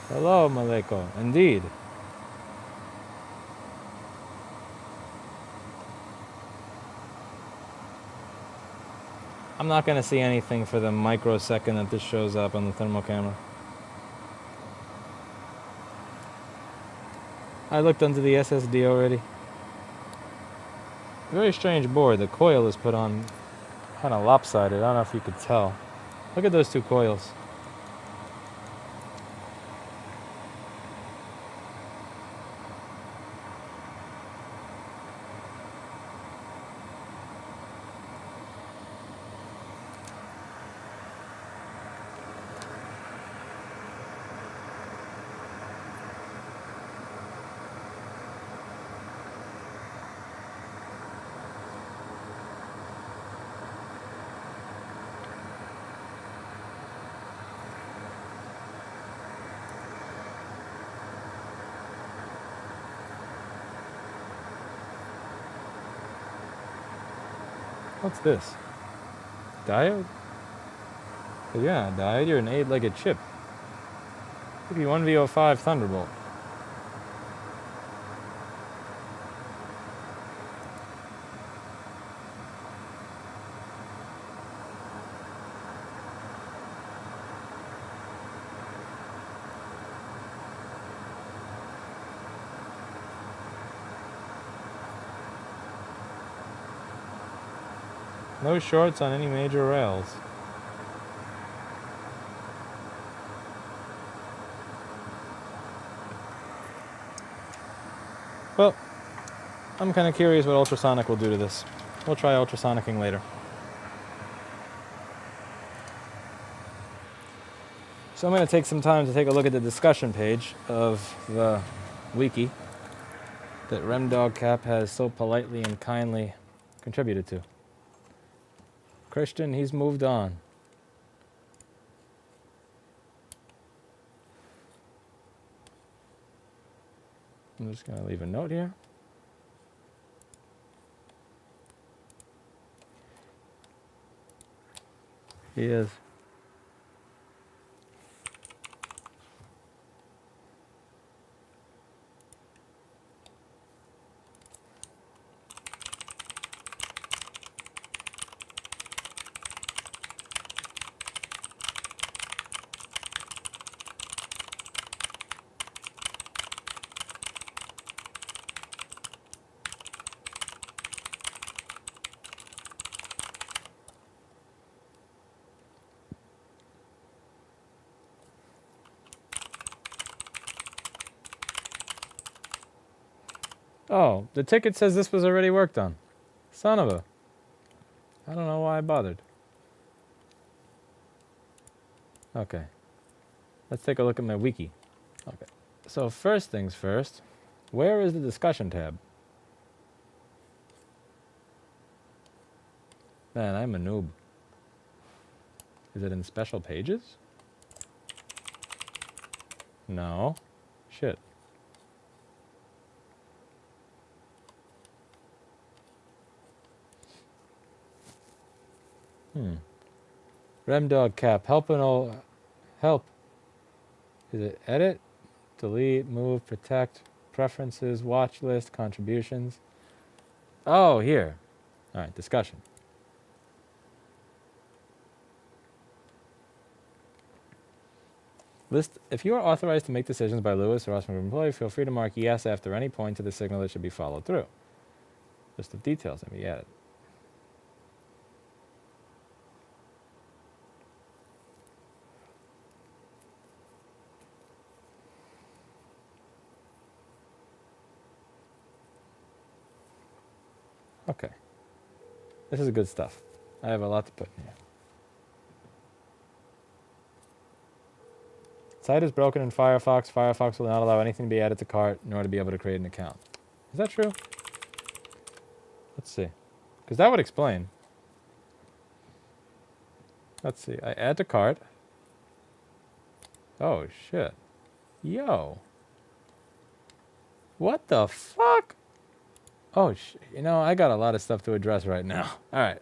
Hello, Maleko. Indeed. I'm not going to see anything for the microsecond that this shows up on the thermal camera. I looked under the SSD already. Very strange board. The coil is put on kind of lopsided. I don't know if you could tell. Look at those two coils. What's this? Diode? Yeah, diode. You're an 8-legged chip. Could be 1V05 Thunderbolt. No shorts on any major rails. Well, I'm kind of curious what ultrasonic will do to this. We'll try ultrasonicking later. So I'm going to take some time to take a look at the discussion page of the wiki that RemDogCap has so politely and kindly contributed to. Christian, he's moved on. I'm just going to leave a note here. He is. Oh, the ticket says this was already worked on. Son of a... I don't know why I bothered. Okay. Let's take a look at my wiki. Okay. So first things first, where is the discussion tab? Man, I'm a noob. Is it in special pages? No. Shit. RemDogCap, help. Is it edit, delete, move, protect, preferences, watch list, contributions. Oh, here. All right, discussion. List. If you are authorized to make decisions by Lewis or Osman employee, feel free to mark yes after any point to the signal that should be followed through. List of details that be added. Okay. This is good stuff. I have a lot to put in here. Site is broken in Firefox. Firefox will not allow anything to be added to cart, nor to be able to create an account. Is that true? Let's see. Because that would explain. Let's see. I add to cart. Oh, shit. Yo. What the fuck? Oh, you know, I got a lot of stuff to address right now. All right.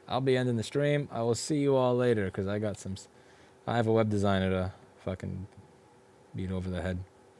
I'll be ending the stream. I will see you all later because I got some... I have a web designer to fucking beat over the head.